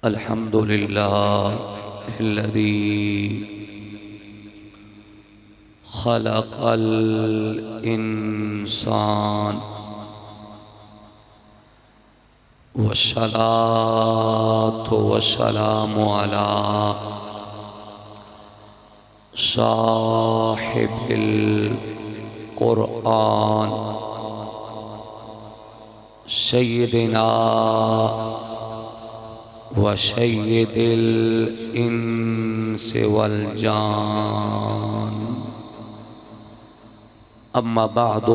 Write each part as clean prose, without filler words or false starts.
الحمد لله الذي خلق الإنسان والصلاة والسلام على صاحب القرآن سيدنا وسيد الإنس والجان أما بعد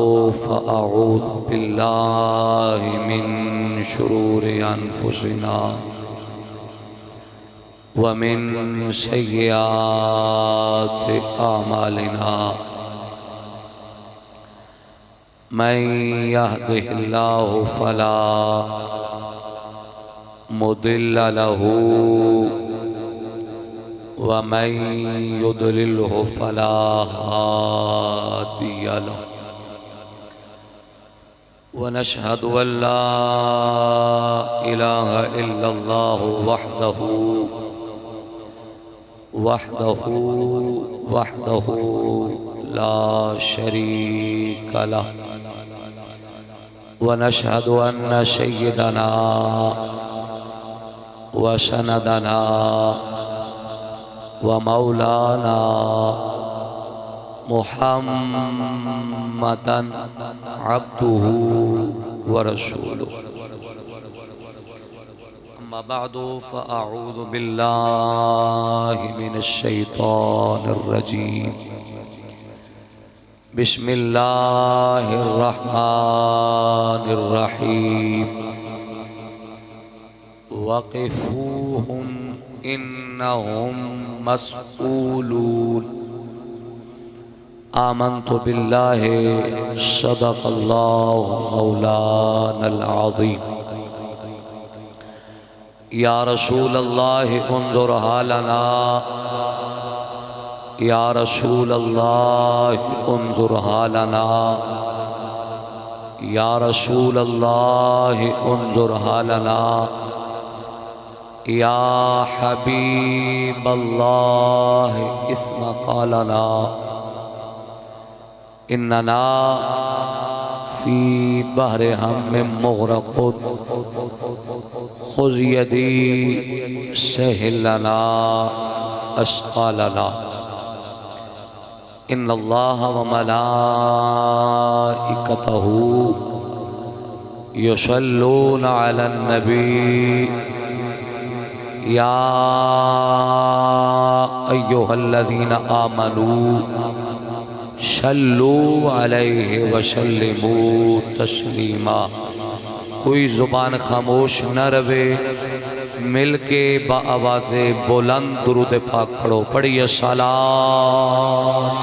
فأعوذ بالله من شرور أنفسنا ومن سيئات أعمالنا من يهده الله فلا مضل له ومن يضلله فلا هادي له ونشهد أن لا إله إلا الله وحده لا شريك له ونشهد أن سيدنا وسندنا ومولانا محمدًا عبده ورسوله أما بعد فأعوذ بالله من الشيطان الرجيم بسم الله الرحمن الرحيم وقفوهم إنهم مسؤولون آمنت بالله صدق الله مولانا العظيم يا رسول الله انظر حالنا يا رسول الله انظر حالنا يا رسول الله انظر حالنا يا حبيب الله اسم قالنا إننا في بحر هم مغرق خذ يدي سهل لنا أثقالنا إن الله وملائكته يصلون على النبي يا أيها الذين آمنوا صلوا عليه وسلموا تسلیما۔ کوئی زبان خاموش نہ رہے، مل کے با آواز بلند درود پاک پڑھو، پڑھیے صلاۃ۔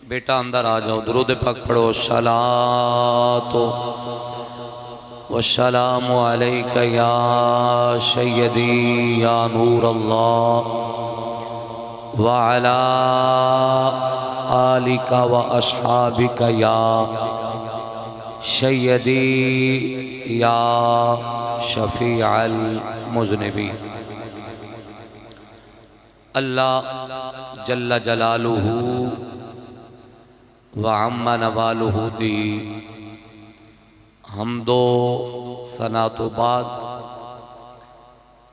بیٹا اندر آ جاؤ، درود پاک پڑھو، صلاۃ والسلام علیک یا سیدی یا نور اللہ وعلا آلک و اصحابک یا سیدی یا شفیع المذنبین۔ اللہ جل جلالہ وعم نوالہ دی حمد و ثنا تو بعد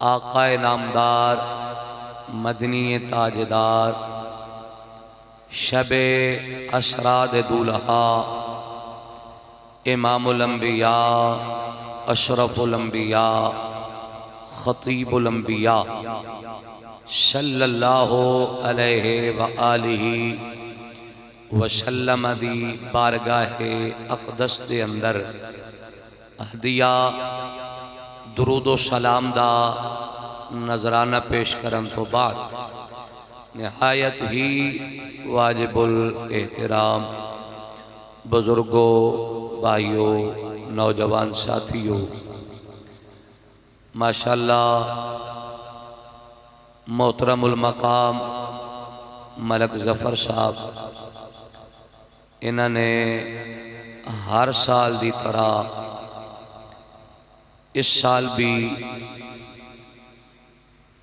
آقا نامدار مدنی تاجدار شب اسراد دولہا امام الانبیاء اشرف الانبیاء خطیب الانبیاء صلی اللہ علیہ وآلہ وسلم دی بارگاہ اقدس دے اندر ہدیہ درود و سلام دا نظرانہ پیش کرن تو بعد نہایت ہی واجب الاحترام بزرگوں، بھائیوں، نوجوان ساتھیوں، ماشاءاللہ محترم المقام ملک ظفر صاحب انہوں نے ہر سال دی طرح اس سال بھی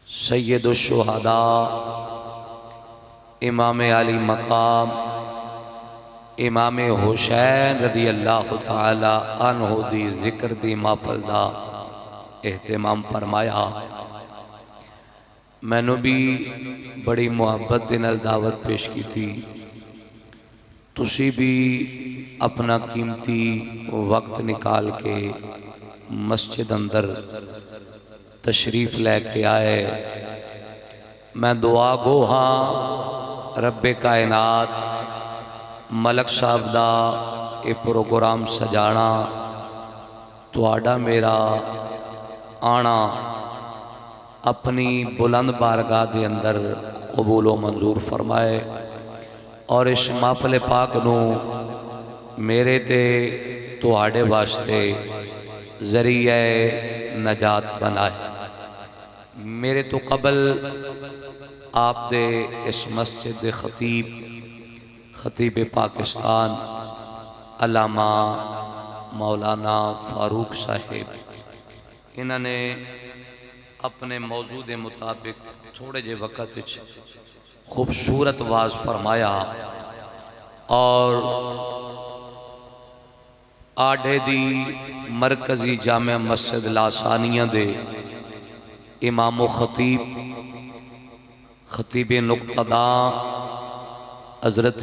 سید الشہداء امام علی مقام امام حسین رضی اللہ تعالی عنہ دی ذکر دی محفل دا اہتمام فرمایا۔ میں نے بھی بڑی محبت دے نال دعوت پیش کی تھی، تسی بھی اپنا قیمتی وقت نکال کے مسجد اندر تشریف لے کے آئے۔ میں دعا گو ہاں رب کائنات ملک صاحب دا یہ پروگرام سجانا تواڈا میرا آنا اپنی بلند بارگاہ دے اندر قبول و منظور فرمائے، اور اس محفل پاک نو میرے تے تواڈے واسطے ذریعہ نجات بنائے۔ میرے تو قبل آپ دے اس مسجد دے خطیب پاکستان علامہ مولانا فاروق صاحب انہوں نے اپنے موضوع دے مطابق تھوڑے جے وقت خوبصورت واز فرمایا، اور آڈے دی مرکزی جامع مسجد لاسانیہ دے امام و خطیب نقطہداں حضرت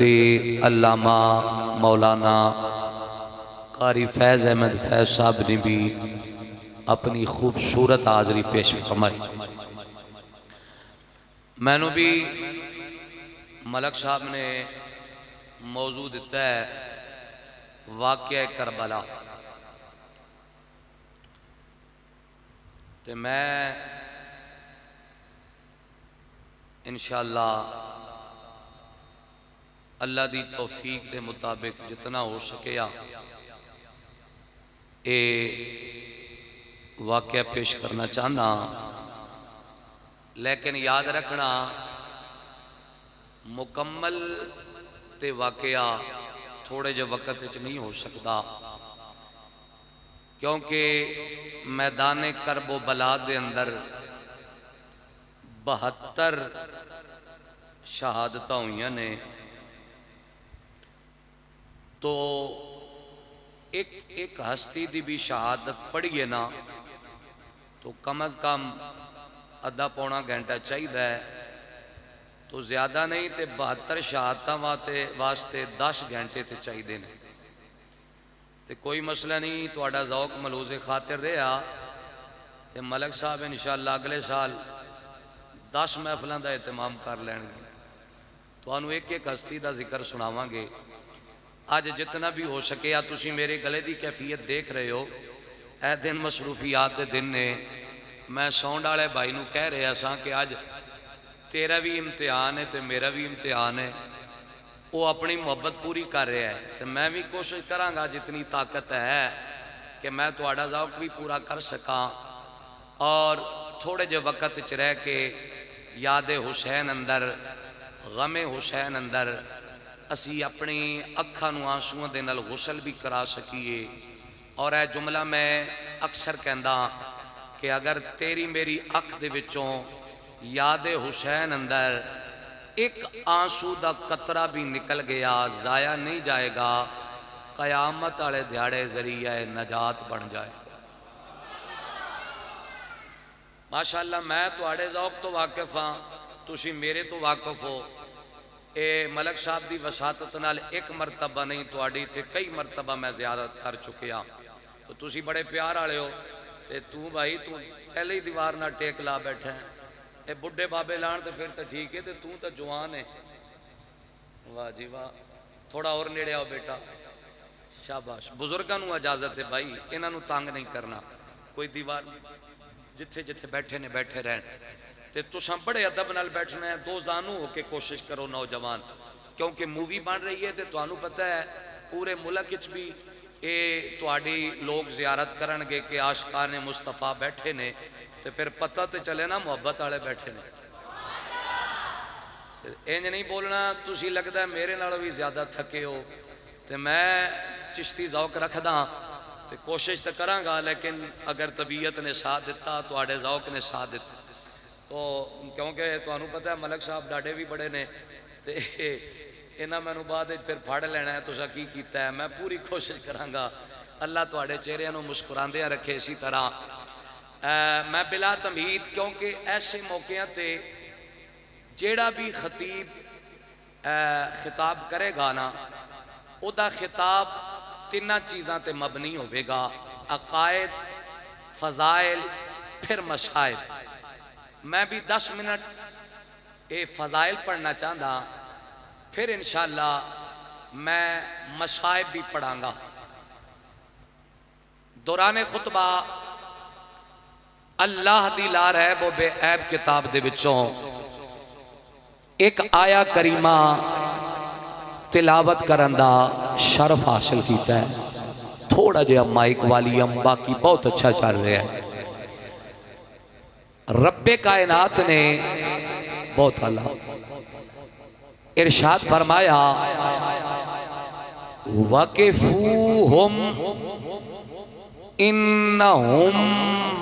علامہ مولانا قاری فیض احمد فیض صاحب نے بھی اپنی خوبصورت حاضری پیش فرمائی۔ میں نے بھی ملک صاحب نے موضوع دیتا ہے واقعہ کربلا، تو میں انشاءاللہ اللہ دی توفیق دے مطابق جتنا ہو سکیا اے واقعہ پیش کرنا چاہنا، لیکن یاد رکھنا مکمل تے واقعہ تھوڑے جو وقت نہیں ہو سکتا، کیونکہ میدان کرب و بلا دے اندر 72 شہادتہ ہوئیاں نے، تو ایک ہستی دی بھی شہادت پڑھیے نا تو کم از کم آدھا پونا گھنٹہ چاہیے، تو زیادہ نہیں تے 72 شہادتہ واسطے 10 گھنٹے تے چاہیے نے، تے کوئی مسئلہ نہیں، تو آڈا ذوق ملوز خاطر رہا، تے ملک صاحب انشاءاللہ اگلے سال 10 محفلوں دا اہتمام کر لین گے، تو انہوں ایک ہستی دا ذکر سناواں گے۔ آج جتنا بھی ہو سکے تسی میرے گلے دی کیفیت دیکھ رہے ہو، اے دن مصروفیات دے دن نے، میں سونڈ والے بھائی نو کہہ رہا سا کہ آج تیرا بھی امتحان ہے تے میرا بھی امتحان ہے، وہ اپنی محبت پوری کر رہا ہے، تے میں بھی کوشش کرانگا جتنی طاقت ہے کہ میں تواڈا ذوق بھی پورا کر سکاں، اور تھوڑے جو وقت رہ کے یاد حسین اندر غم حسین اندر اسی اپنی اکھاں نو آنسوؤں دے نال غسل بھی کرا سکیے۔ اور اے جملہ میں اکثر کہندا کہ اگر تیری میری اکھ دے وچوں یاد حسین اندر ایک آنسو دا قطرہ بھی نکل گیا ضائع نہیں جائے گا، قیامت والے دیہاڑے ذریعہ نجات بن جائے گا۔ ماشاءاللہ میں تواڈے ذوق تو واقف ہاں، تسی میرے تو واقف ہو۔ اے ملک صاحب دی وساطت نال ایک مرتبہ نہیں تواڈی تھے کئی مرتبہ میں زیارت کر چکیا، تو تسی بڑے پیار آلے ہو، تے تو بھائی تو پہلے ہی دیوار نہ ٹیک لا بیٹھے ہیں، اے بڑھے بابے لان تے پھر تے ٹھیک ہے، تے تو جوان ہے، واہ جی واہ، تھوڑا اور نیڑے آؤ بیٹا، شاباش۔ بزرگاں نو اجازت ہے بھائی، انہاں نو تانگ نہیں کرنا، کوئی دیوار جتھے جتھے بیٹھے نے بیٹھے رہن، تے تساں بڑے ادب نال بیٹھنا ہے، دو زانو ہو کے کوشش کرو نوجوان، کیونکہ مووی بن رہی ہے تے تانوں پتہ ہے پورے ملک وچ بھی اے تواڈی لوگ زیارت کرن گے کہ عاشقان مصطفیٰ بیٹھے نے، تے پھر پتہ تے چلے نا محبت والے بیٹھے نے۔ انج نہیں بولنا تسی لگتا ہے میرے نالوں بھی زیادہ تھکے ہو، تو میں چشتی ذوق رکھدا تو کوشش تو کراں گا، لیکن اگر طبیعت نے ساتھ دیتا تو آڑے ذوق نے ساتھ دیتا تو کیونکہ تو انہوں پتہ ہے ملک صاحب ڈاڑے بھی بڑے نے تے انہاں میں نو بعد پھر پھاڑ لینا ہے تو سا کی کیتا ہے، میں پوری کوشش کراں گا اللہ تو آڑے چہرے نو مسکران دیا رکھے اسی طرح۔ میں بلا تمہید کیونکہ ایسے موقعوں تے جیڑا بھی خطیب خطاب کرے گا نا او دا خطاب تینہ چیزاں تے مبنی ہوئے گا، عقائد، فضائل، پھر مشائل۔ میں بھی 10 منٹ اے فضائل پڑھنا چاہتا، پھر انشاءاللہ میں مشائب بھی پڑھاں گا۔ دوران خطبہ اللہ دی لا ریب و بے عیب کتاب دے وچوں ایک آیا کریمہ تلاوت کرندہ شرف حاصل کیتا ہے۔ تھوڑا جہا مائک والیم باقی بہت اچھا چل رہا ہے۔ رب کائنات نے بہت اللہ ارشاد فرمایا وَقِفُوهُمْ إِنَّهُمْ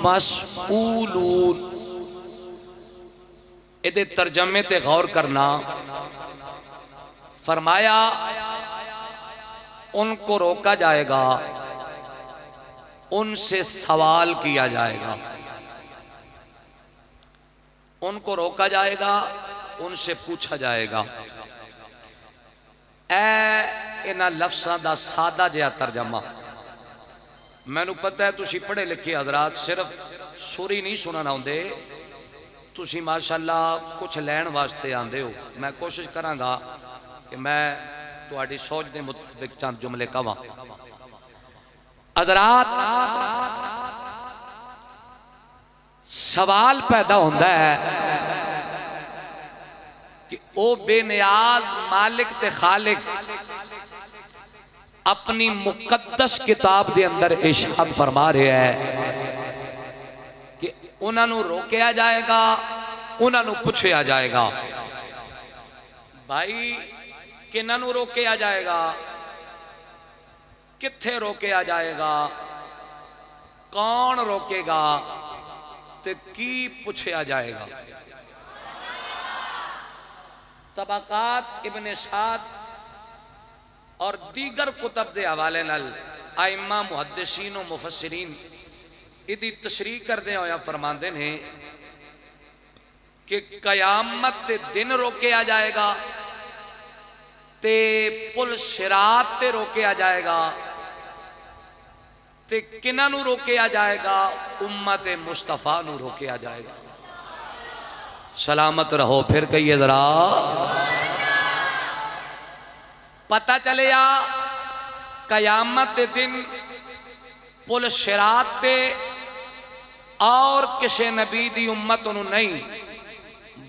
مَسْئُولُونَ۔ ادھے ترجمے تے غور کرنا، فرمایا ان کو روکا جائے گا، ان سے سوال کیا جائے گا، ان کو روکا جائے گا، ان سے پوچھا جائے گا۔ اے انہاں لفظاں دا سادہ جہا ترجمہ، میں نو پتہ ہے تسی پڑھے لکھے حضرات صرف سوری نہیں سننا ہوندے، تسی ماشاءاللہ کچھ لین واسطے آندے ہو۔ میں کوشش کراں گا کہ میں تہاڈی سوچ دے مطابق چند جملے کہواں۔ حضرات سوال پیدا ہوندا ہے کہ او بے نیاز مالک تے خالق اپنی مقدس کتاب دے اندر ارشاد فرما رہے ہے کہ انہاں نو روکیا جائے گا، انہاں نو پوچھیا جائے گا۔ بھائی کنہاں نو روکیا جائے گا، کتھے روکیا جائے گا، کون روکے گا تے کی پوچھیا جائے گا۔ طبقات ابن سعد اور دیگر کتب دے حوالے نال ائمہ محدثین و مفسرین ادھی تشریح کردے ہویا فرماندے نے کہ قیامت تے دن روکیا جائے گا تے پل صراط تے روکیا جائے گا تے کنہ نو روکیا جائے گا، امت مصطفیٰ نو روکیا جائے گا۔ سلامت رہو، پھر کہیے ذرا پتہ چلیا قیامت دن پل صراط تے اور کسے نبی دی امت انہوں نہیں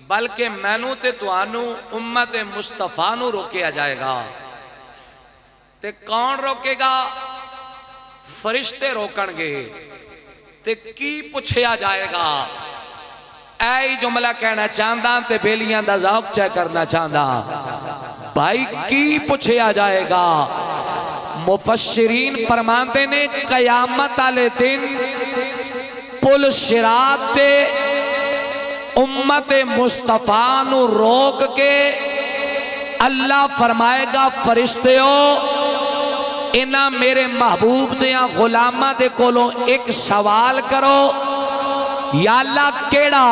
بلکہ مینو تے توانو امت مصطفیٰ نو روکیا جائے گا۔ تے کون روکے گا؟ فرشتے روکن گے۔ تے کی پوچھیا جائے گا؟ اے جملہ کہنا چاہتا تے بیلیاں دا ذوق چیک کرنا چاہتا، بھائی کی پوچھیا جائے گا؟ مفسرین فرماندے نے قیامت والے دن پل صراط تے امت مصطفیٰ نو روک کے اللہ فرمائے گا فرشتیو انہاں میرے محبوب دیاں غلامہ دے کولوں ایک سوال کرو۔ یا اللہ کیڑا؟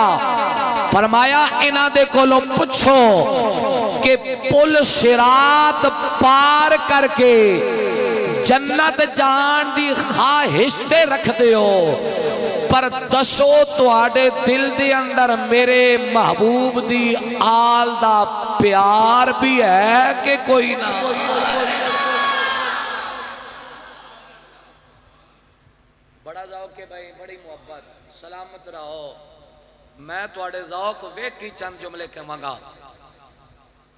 فرمایا انہاں دے کولوں پوچھو کہ پل صراط پار کر کے جنت جان دی خواہش تے رکھ دیو، پر دسو تو آڑے دل دی اندر میرے محبوب دی آل دا پیار بھی ہے کہ کوئی نہ؟ بڑا ذوق ہے بھائی، بڑی محبت، سلامت رہو۔ میں تو آڑے ذوق ویک کی چند جملے کے مانگا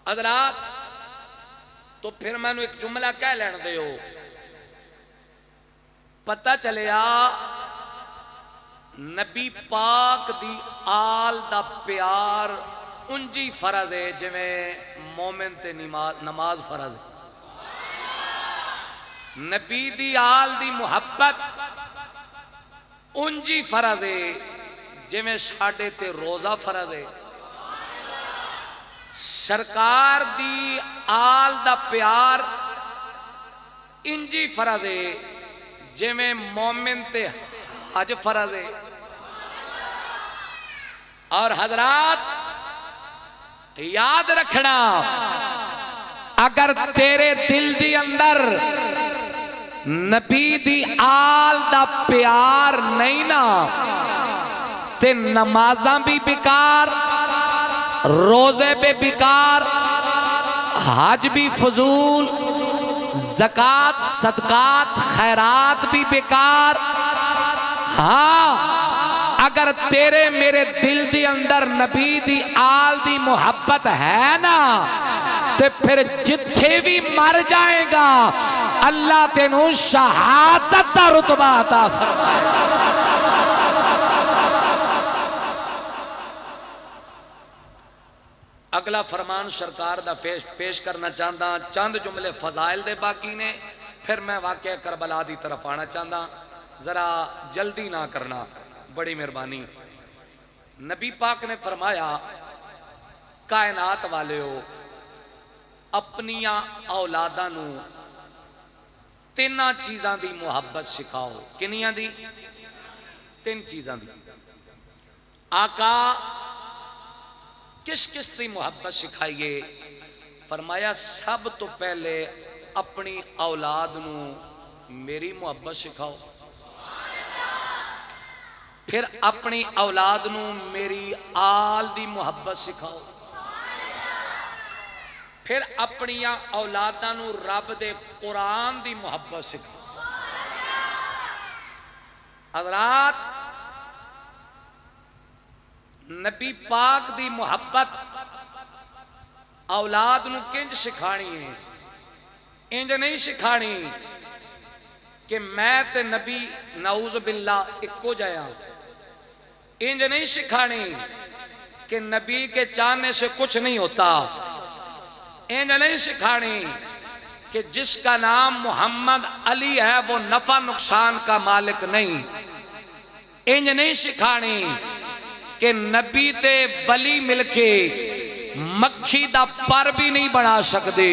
حضرات، تو پھر میں نے ایک جملہ کہہ لین دے ہو۔ پتہ چلیا نبی پاک دی آل دا پیار انجی فرض ہے جویں مومن تے نماز فرض ہے۔ نبی دی آل دی محبت انجی فرض ہے جویں ساڈے تے روزہ فرض ہے۔ سرکار دی آل دا پیار انجی فرض ہے جویں مومن تے حج فرض ہے۔ اور حضرات یاد رکھنا، اگر تیرے دل دی اندر نبی دی آل دا پیار نہیں نا تے نمازاں بھی بیکار، روزے بھی بیکار، حج بھی فضول، زکوٰۃ صدقات خیرات بھی بیکار۔ ہاں اگر تیرے میرے دل دی اندر نبی دی آل دی محبت ہے نا تے پھر جتھے بھی مر جائے گا اللہ تینوں شہادت دا رتبہ عطا فرمائے گا۔ اگلا فرمان سرکار دا پیش کرنا چاہتا، چند جملے فضائل دے باقی نے، پھر میں واقعہ کربلا دی طرف آنا چاہتا، ذرا جلدی نہ کرنا، بڑی مہربانی۔ نبی پاک نے فرمایا کائنات والے ہو اپنیاں اولاداں نو تیناں چیزاں دی محبت سکھاؤ۔ کنیاں دی؟ تین چیزاں دی۔ آقا کس کس دی محبت سکھائیے؟ فرمایا سب تو پہلے اپنی اولاد نو میری محبت سکھاؤ، پھر اپنی اولاد نو میری آل دی محبت سکھاؤ، پھر اپنی اولاداں نو رب دے قرآن دی محبت سکھاؤ۔ حضرات نبی پاک دی محبت اولاد نو کنج سکھانی ہے؟ انج نہیں سکھانی کہ میں تے نبی نعوذ باللہ اکو جایا، انج نہیں سکھانی کہ نبی کے چاہنے سے کچھ نہیں ہوتا، انج نہیں سکھانی کہ جس کا نام محمد علی ہے وہ نفع نقصان کا مالک نہیں، انج نہیں سکھانی کہ نبی تے ولی مل کے مکھی دا پر بھی نہیں بنا سکتے۔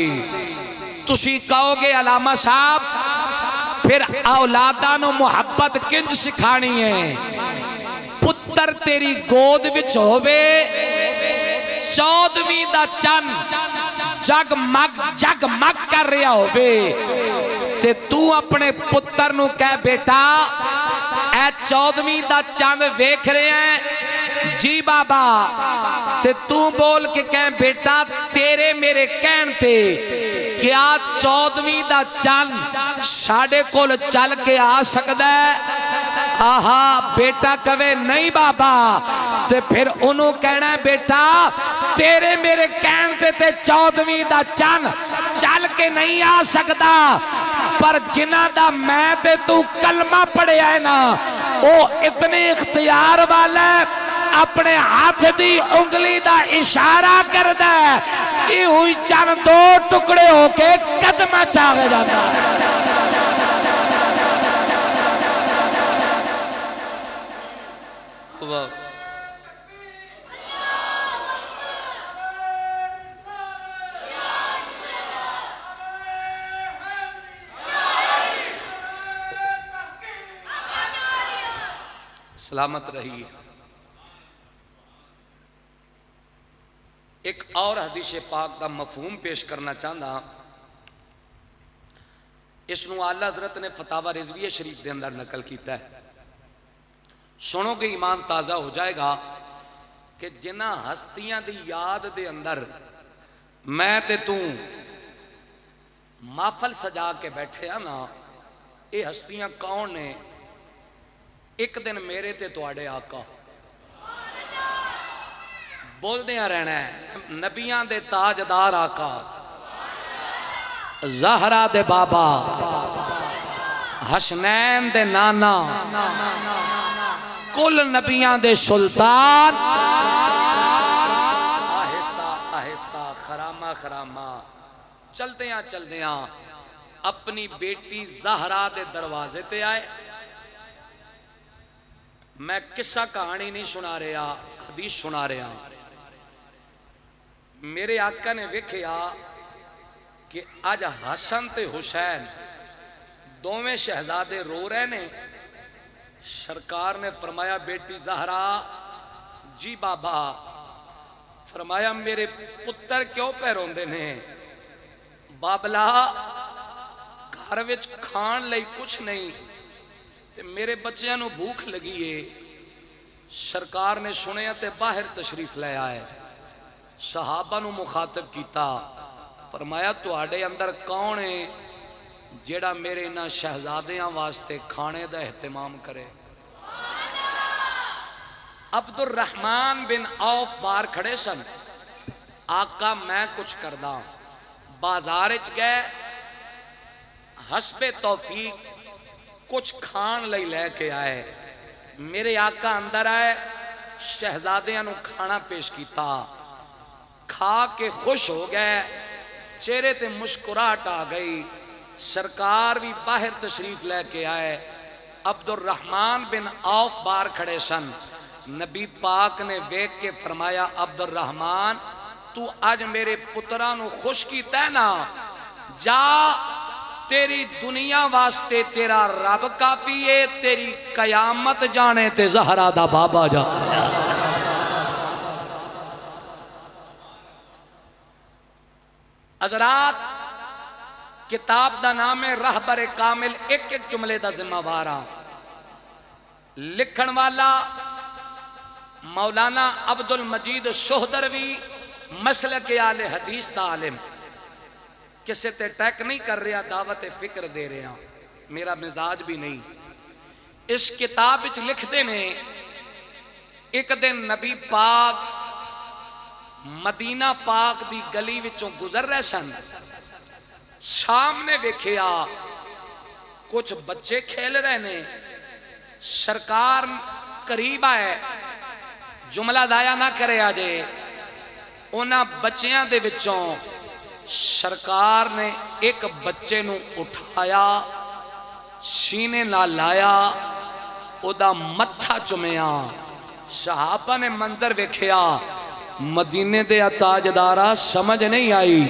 تسی کہو گے علامہ صاحب پھر اولاداں نو محبت کنج سکھانی ہے؟ پتر تیری گود وچ ہووے 14ویں دا چن جگمگ کر رہا ہووے تے تو اپنے پتر نو کہہ بیٹا اے 14ویں دا چند ویکھ رہے ہیں؟ جی بابا۔ تے تو بول کے کہیں بیٹا تیرے میرے کہن تے کیا 14ویں دا چند ساڑھے کول چل کے آ سکتا ہے؟ آہا بیٹا کہے نہیں بابا، تے پھر انہوں کہنا ہے بیٹا تیرے میرے کہن تے 14ویں دا چند چل کے نہیں آ سکتا، پر جنہ دا میں تے تو کلمہ پڑھے آئے نا وہ اتنے اختیار والا ہے، اپنے ہاتھ دی انگلی دا اشارہ کر دے یہ ہوئی چند دو ٹکڑے ہو کے قدمہ چاہے جاتا ہے۔ سلامت رہی۔ ایک اور حدیث پاک کا مفہوم پیش کرنا چاہتا، اس نو اعلیٰ حضرت نے فتاوی رضویہ شریف دے اندر نقل کیتا ہے، سنو گے ایمان تازہ ہو جائے گا کہ جنہ ہستیاں دی یاد دے اندر میں تے تو محفل سجا کے بیٹھے ہیں نا، یہ ہستیاں کون نے؟ ایک دن میرے تے تواڈے آقا بول دیا رہنا ہے، نبیان دے تاجدار آقا، زہرا دے بابا، حسنین دے نانا، کل نبیان دے سلطان، خراما خراما چلدیاں چلدیاں اپنی بیٹی زہرا دے دروازے تے آئے. میں قصہ کہانی نہیں سنا رہا، حدیث سنا رہا. میرے آقا نے ویکھیا کہ آج حسن تے حسین دوویں شہزادے رو رہے نے. سرکار نے فرمایا بیٹی زہرا. جی بابا. فرمایا میرے پتر کیوں پہ روندے نے؟ بابلا گھر وچ کھان لئی کچھ نہیں تے میرے بچیاں نو بھوک لگی ہے. سرکار نے سنیا تے باہر تشریف لے آئے. صحابہ نو مخاطب کیتا. فرمایا تواڈے اندر کون ہے جیڑا میرے انہاں شہزادیاں واسطے کھانے دا اہتمام کرے؟ عبد الرحمن بن عوف بار کھڑے سن. آقا میں کچھ کردہ. بازار اچ گئے حسب توفیق کچھ کھان لئی لے کے آئے. میرے آقا اندر آئے شہزادیاں نو کھانا پیش کیتا. کھا کے خوش ہو گئے. چہرے تے مسکراہٹ آ گئی. سرکار بھی باہر تشریف لے کے آئے. عبد الرحمن بن عوف بار کھڑے سن. نبی پاک نے ویکھ کے فرمایا عبد الرحمن تو آج میرے پترانو خوش کیتا ہے نا؟ جا تیری دنیا واسطے تیرا رب کافی ہے، تیری قیامت جانے تے زہرا دا بابا جانے. حضرات کتاب دا نام ہے رہبر کامل. ایک ایک جملے دا ذمہ وارا. لکھن والا مولانا عبد المجید شہدروی مسلک آل حدیث دا عالم. کسے تے ٹیک نہیں کر رہا، دعوت فکر دے رہا. میرا مزاج بھی نہیں. اس کتاب وچ لکھتے نے ایک دن نبی پاک مدینہ پاک دی گلی وچوں گزر رہے سن. سامنے ویکھیا کچھ بچے کھیل رہے نے. سرکار قریب آئے. جملہ ضائع نہ کرے آجے. انہاں بچیاں دے وچوں سرکار نے ایک بچے نو اٹھایا، سینے نہ لایا، او دا متھا چمیا. صحابہ نے منظر ویکھیا. مدینے دے تاجدارا سمجھ نہیں آئی.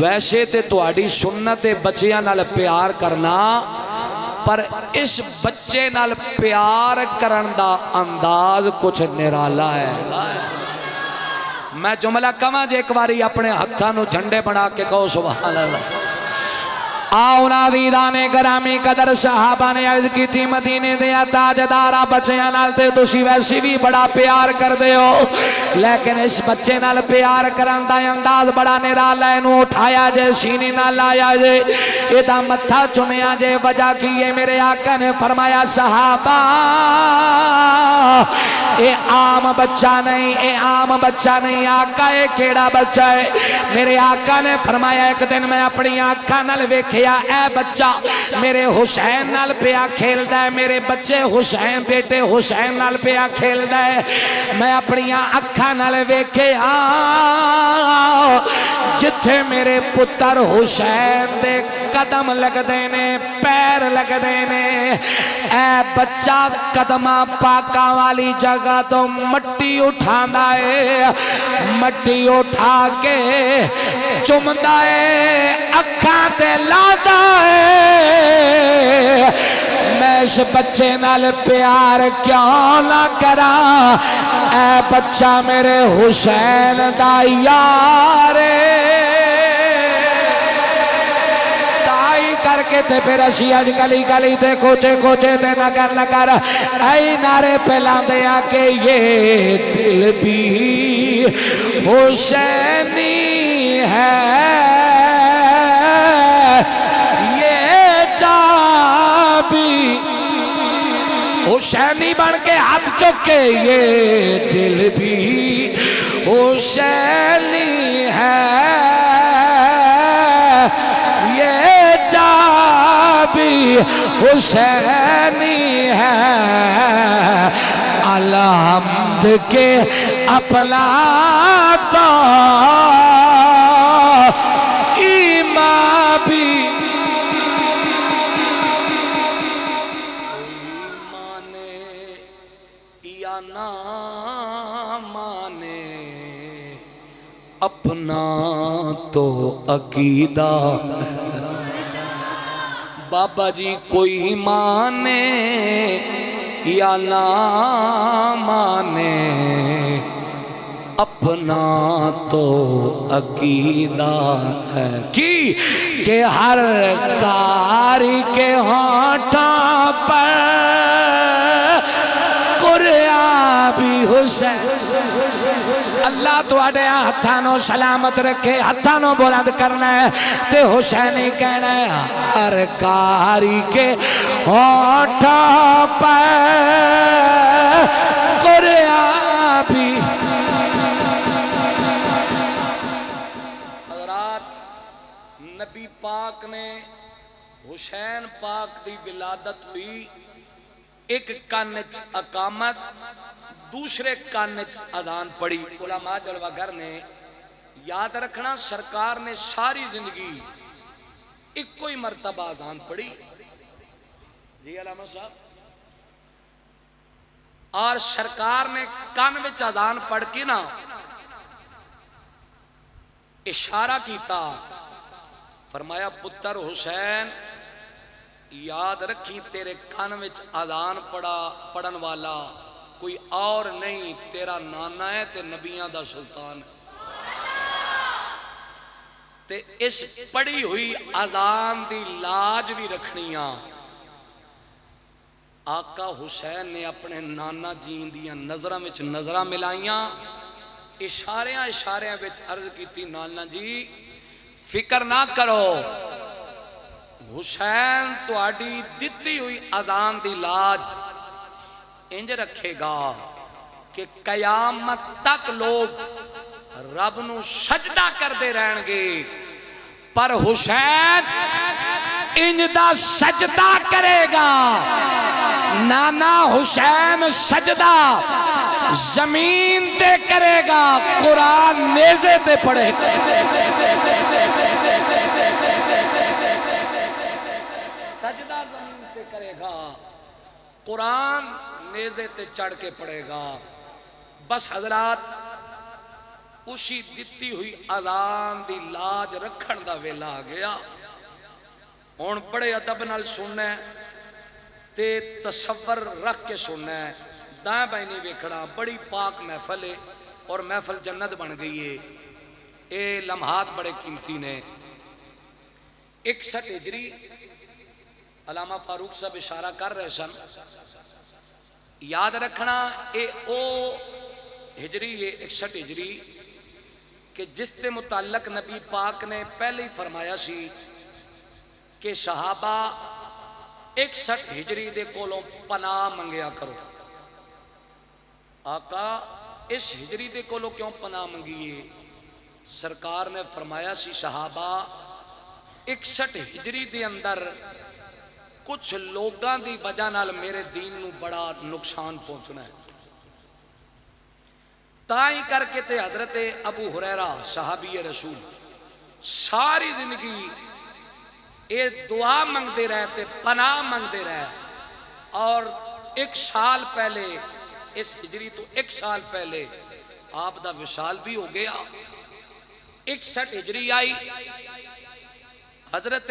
ویسے تے تواڈی سنت بچیاں نال پیار کرنا، پر اس بچے نال پیار کرن دا انداز کچھ نرالا ہے. میں جملہ کہاں جے ایک باری اپنے ہتھاں نو جھنڈے بنا کے کہو سبحان اللہ. آؤ ناظرین گرامی قدر صحابہ نے عرض کی تھی مدینے دیا تاجدارا بچیاں نال تے تسی ویسی بھی بڑا پیار کر دے ہو، لیکن اس بچے نال پیار کرن دا انداز بڑا نرالا ہے. نو اٹھایا جے، سینے نال لایا جے، ایدہ متھا چمیا جے. وجہ کیے میرے آقا نے فرمایا صحابہ اے عام بچہ نہیں، اے عام بچہ نہیں. آقا اے کیڑا بچہ ہے؟ میرے آقا نے فرمایا ایک دن میں اپنی آنکھاں نال ویکھیا اے بچہ میرے حسین نال پیا کھیل دا ہے، میرے بچے حسین بیٹے حسین نال پیا کھیل دا ہے. میں اپنی آنکھاں نال ویکھیا جتھے میرے پتر حسین دے قدم لگ دینے، پیر لگ دینے. اے بچہ قدمہ پاکاں والی جگہ تو مٹی اٹھاندا ہے، مٹی اٹھا کے چمدا ہے، اکھاں تے لادا ہے. میں اس بچے نال پیار کیوں نہ کراں؟ اے بچہ میرے حسین دا یار کر کے تے پھر اسی اج گلی گلی تے کوچے کوچے تے نگر نگر اے نعرے پھیلاندے آ کہ یہ دل بھی حسینی ہے، یہ چاہ بھی حسینی بن کے ہاتھ چکے، یہ دل بھی حسینی ہے، یہ بھی حسینی ہے. الحمد کے اپنا تو اپنا تو عقیدہ بابا جی کوئی مانے یا نہ مانے اپنا تو عقیدہ ہے کہ ہر کاری کے ہونٹوں پر قرآن بھی حسین اللہ تو اڈے ہتھانوں سلامت رکھے ہتھانوں بلند کرنا ہے تے حسینی کہنا ہے ہر کاری کے ہونٹوں پر قرآن بھی نبی پاک نے حسین پاک دی ولادت ہوئی ایک کانچ اقامت دوسرے کانچ اذان پڑی علماء جلوہ گر نے یاد رکھنا سرکار نے ساری زندگی ایک کوئی مرتبہ اذان پڑی جی علامہ صاحب اور سرکار نے کان وچ اذان پڑھ کے نا اشارہ کیتا فرمایا پتر حسین یاد رکھی تیرے کان وچ اذان پڑھن والا کوئی اور نہیں تیرا نانا ہے تے نبیاں دا سلطان تے اس پڑھی ہوئی اذان دی لاج بھی رکھنیاں آقا حسین نے اپنے نانا جین دیاں نظرہ وچ نظرہ ملائیاں اشاریاں وچ عرض کیتی نانا جی فکر نہ کرو حسین تو آڈی دتی ہوئی اذان دی لاج انج رکھے گا کہ قیامت تک لوگ رب نو سجدہ کر دے رہن گے پر حسین انج دا سجدہ کرے گا نانا حسین سجدہ زمین تے کرے گا قرآن نیزے تے پڑھے گا سجدہ زمین تے کرے گا قرآن نیزے تے چڑھ کے پڑھے گا بس حضرات اسی دتی ہوئی اذان دی لاج رکھن دا ویلا آ گیا ہن بڑے ادب نال سننا ہے تے تصور رکھ کے سننا ہے دائیں بائیں نہیں ویکھنا بڑی پاک محفل ہے اور محفل جنت بن گئی ہے اے لمحات بڑے قیمتی نے 61 ہجری علامہ فاروق صاحب اشارہ کر رہے سن یاد رکھنا اے او ہجری ہے 61 ہجری کہ جس کے متعلق نبی پاک نے پہلے ہی فرمایا سی کہ صحابہ 61 ہجری دے کولوں پناہ منگیا کرو آقا اس ہجری دے کولوں کیوں پناہ منگیے سرکار نے فرمایا سی صحابہ 61 ہجری دے اندر کچھ لوگاں دی وجہ نال میرے دین نو بڑا نقصان پہنچنا ہے تائیں کر کے تے حضرت ابو ہریرہ صحابی رسول ساری زندگی اے دعا منگ دے رہے تے پناہ منگ دے رہے اور 1 سال پہلے اس ہجری تو 1 سال پہلے آپ دا وصال بھی ہو گیا 61 ہجری آئی حضرت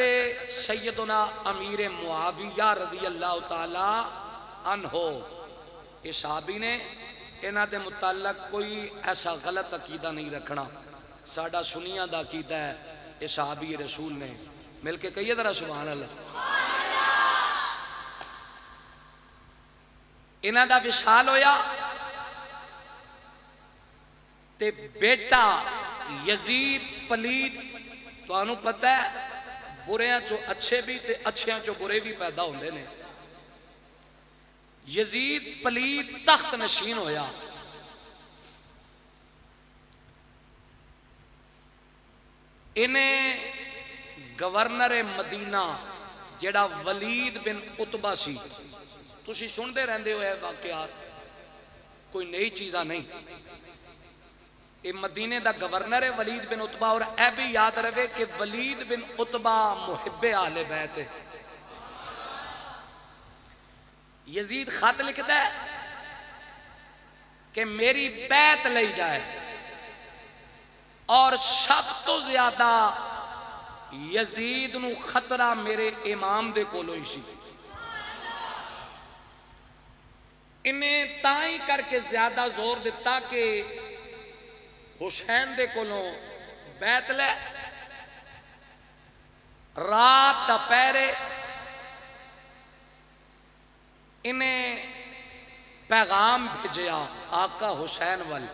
سیدنا امیر معاویہ رضی اللہ تعالی عنہ یہ صحابی نے انہاں دے متعلق کوئی ایسا غلط عقیدہ نہیں رکھنا ساڑھا سنیاں دا عقیدہ ہے یہ صحابی رسول نے مل کے کہیے ذرا سبحان اللہ انہاں دا وصال ہویا تے بیٹا یزید پلید تو آنو پتہ ہے بریاں چو اچھے بھی تے اچھیاں چو برے بھی پیدا ہوندے نے یزید پلید تخت نشین ہویا انہیں گورنر مدینہ جیڑا ولید بن عتبہ سی تسی سندے رہندے ہوئے واقعات کوئی نئی چیزاں نہیں یہ مدینے دا گورنر ہے ولید بن عتبہ اور اے بھی یاد رہے کہ ولید بن عتبہ محب اہل بیت ہے یزید خط لکھتا ہے کہ میری بیعت لئی جائے اور سب تو زیادہ یزید نو خطرہ میرے امام دے کولوں ہی سی. انہیں تائیں کر کے زیادہ زور دیتا کہ حسین دے کولوں بیعت لے. رات دا پہرے انہیں پیغام بھیجیا آقا حسین وال.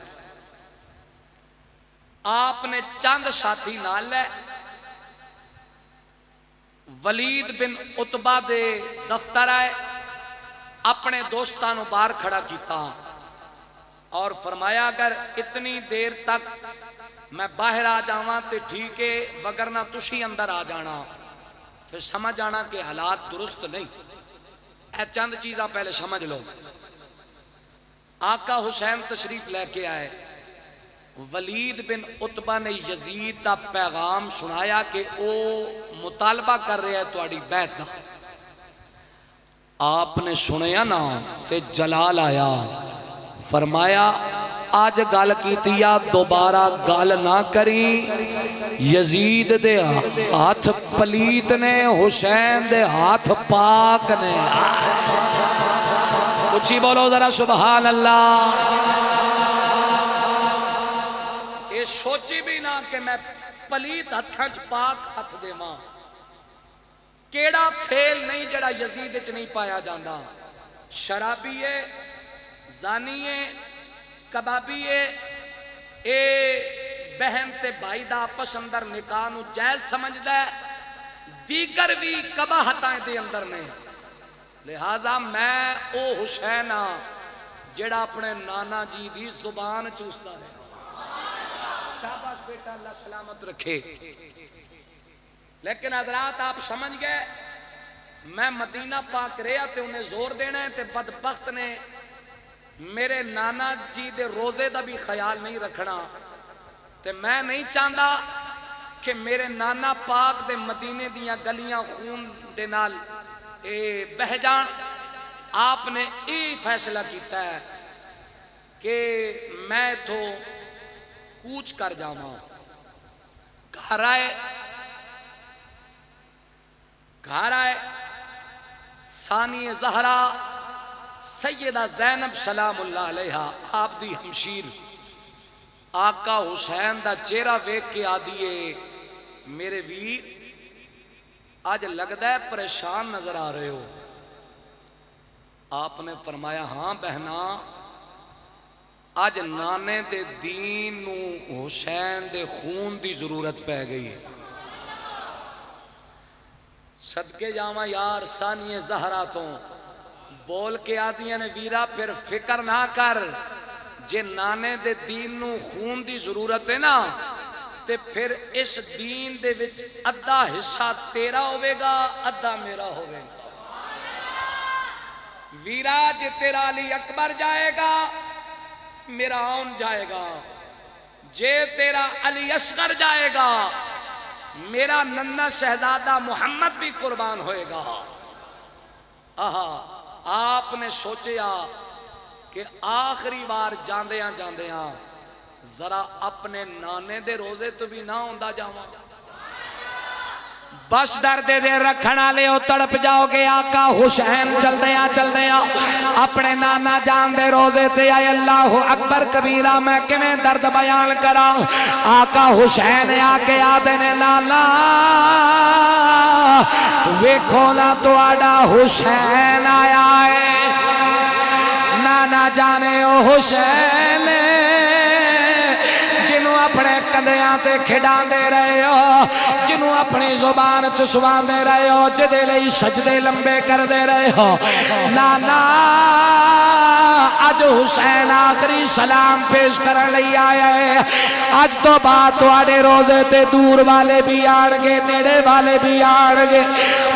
آپ نے چند ساتھی نال لے ولید بن عتبہ دے دفتر آئے, اپنے دوستانوں باہر کھڑا کیتا اور فرمایا اگر اتنی دیر تک میں باہر آ جاواں تے ٹھیک ہے, وگرنہ تسی اندر آ جانا. پھر سمجھ آنا کہ حالات درست نہیں. اے چند چیزاں پہلے سمجھ لو. آقا حسین تشریف لے کے آئے. ولید بن عتبہ نے یزید دا پیغام سنایا کہ او مطالبہ کر رہے ہیں تواڈی بیعت دا. آپ نے سنیا نا تے جلال آیا, فرمایا آج گل کیتیا دوبارہ گل نہ کری. یزید دے ہاتھ پلیت نے, حسین دے ہاتھ پاک نے. اچھی بولو ذرا سبحان اللہ. یہ سوچی بھی نہ کہ میں پلیت ہتھاں پاک ہاتھ دے ماں. کیڑا فیل نہیں جڑا یزید وچ نہیں پایا جاندا. شرابیے, زانیے, کبابیے, اے بہن تے بھائی دا آپس اندر نکاح نو جائز سمجھدا ہے, دیگر بھی قباحتاں دے اندر نے. لہذا میں او حسین ہاں جڑا اپنے نانا جی دی زبان چوستا ہے. شاباش بیٹا, اللہ سلامت رکھے. لیکن حضرات آپ سمجھ گئے میں مدینہ پاک رہا تے انہیں زور دینا ہے تے بدبخت نے میرے نانا جی دے روزے دا بھی خیال نہیں رکھنا. تے میں نہیں چاہتا کہ میرے نانا پاک دے مدینے دیاں گلیاں خون دے نال بہ جان. آپ نے یہ فیصلہ کیتا ہے کہ میں تو کوچ کر جاواں. گھر آئے ثانی زہرا سیدہ زینب سلام اللہ علیہ آپ دی ہمشیر آقا حسین دا چہرہ ویکھ کے آدیے میرے ویر آج لگدا ہے پریشان نظر آ رہے ہو. آپ نے فرمایا ہاں بہنا, آج نانے دے دین نو حسین دے خون دی ضرورت پہ گئی ہے. صدقے جاواں یار ثانی زہرا تو بول کے آدیاں نے ویرا پھر فکر نہ کر, جے نانے دے دین نو خون دی ضرورت ہے نا تے پھر اس دین دے وچ ادھا حصہ تیرا ہوئے گا ادھا میرا ہوئے گا. ویرا جے تیرا علی اکبر جائے گا میرا آن جائے گا, جے تیرا علی اصغر جائے گا میرا ننہ شہزادہ محمد بھی قربان ہوئے گا. آپ نے سوچیا کہ آخری بار جاندیاں جاندیاں ذرا اپنے نانے دے روزے تو بھی نہ ہوندہ جاواں. بس درد دے رکھنا لے او تڑپ جاؤ گے. آقا حسین چل دیا اپنے نانا جان دے روزے تے آئے. اللہ اکبر کبیرہ میں کمیں درد بیان کرا. آقا حسین آکے آدھے نے نانا ویکھو نا تو آڈا حسین آیا ہے. نانا جانے او حسین جنہوں اپنے کندیاں تے کھڑان دے رہے ہو, جنہوں اپنی زبان چسوان دے رہے ہو, جدے لئی سجدے لمبے کر دے رہے ہو. نانا اج حسین آخری سلام پیش کرن لئی آیا ہے. اج تو بعد تواڈے روزے تے دور والے بھی آن گے نیڑے والے بھی آن گے,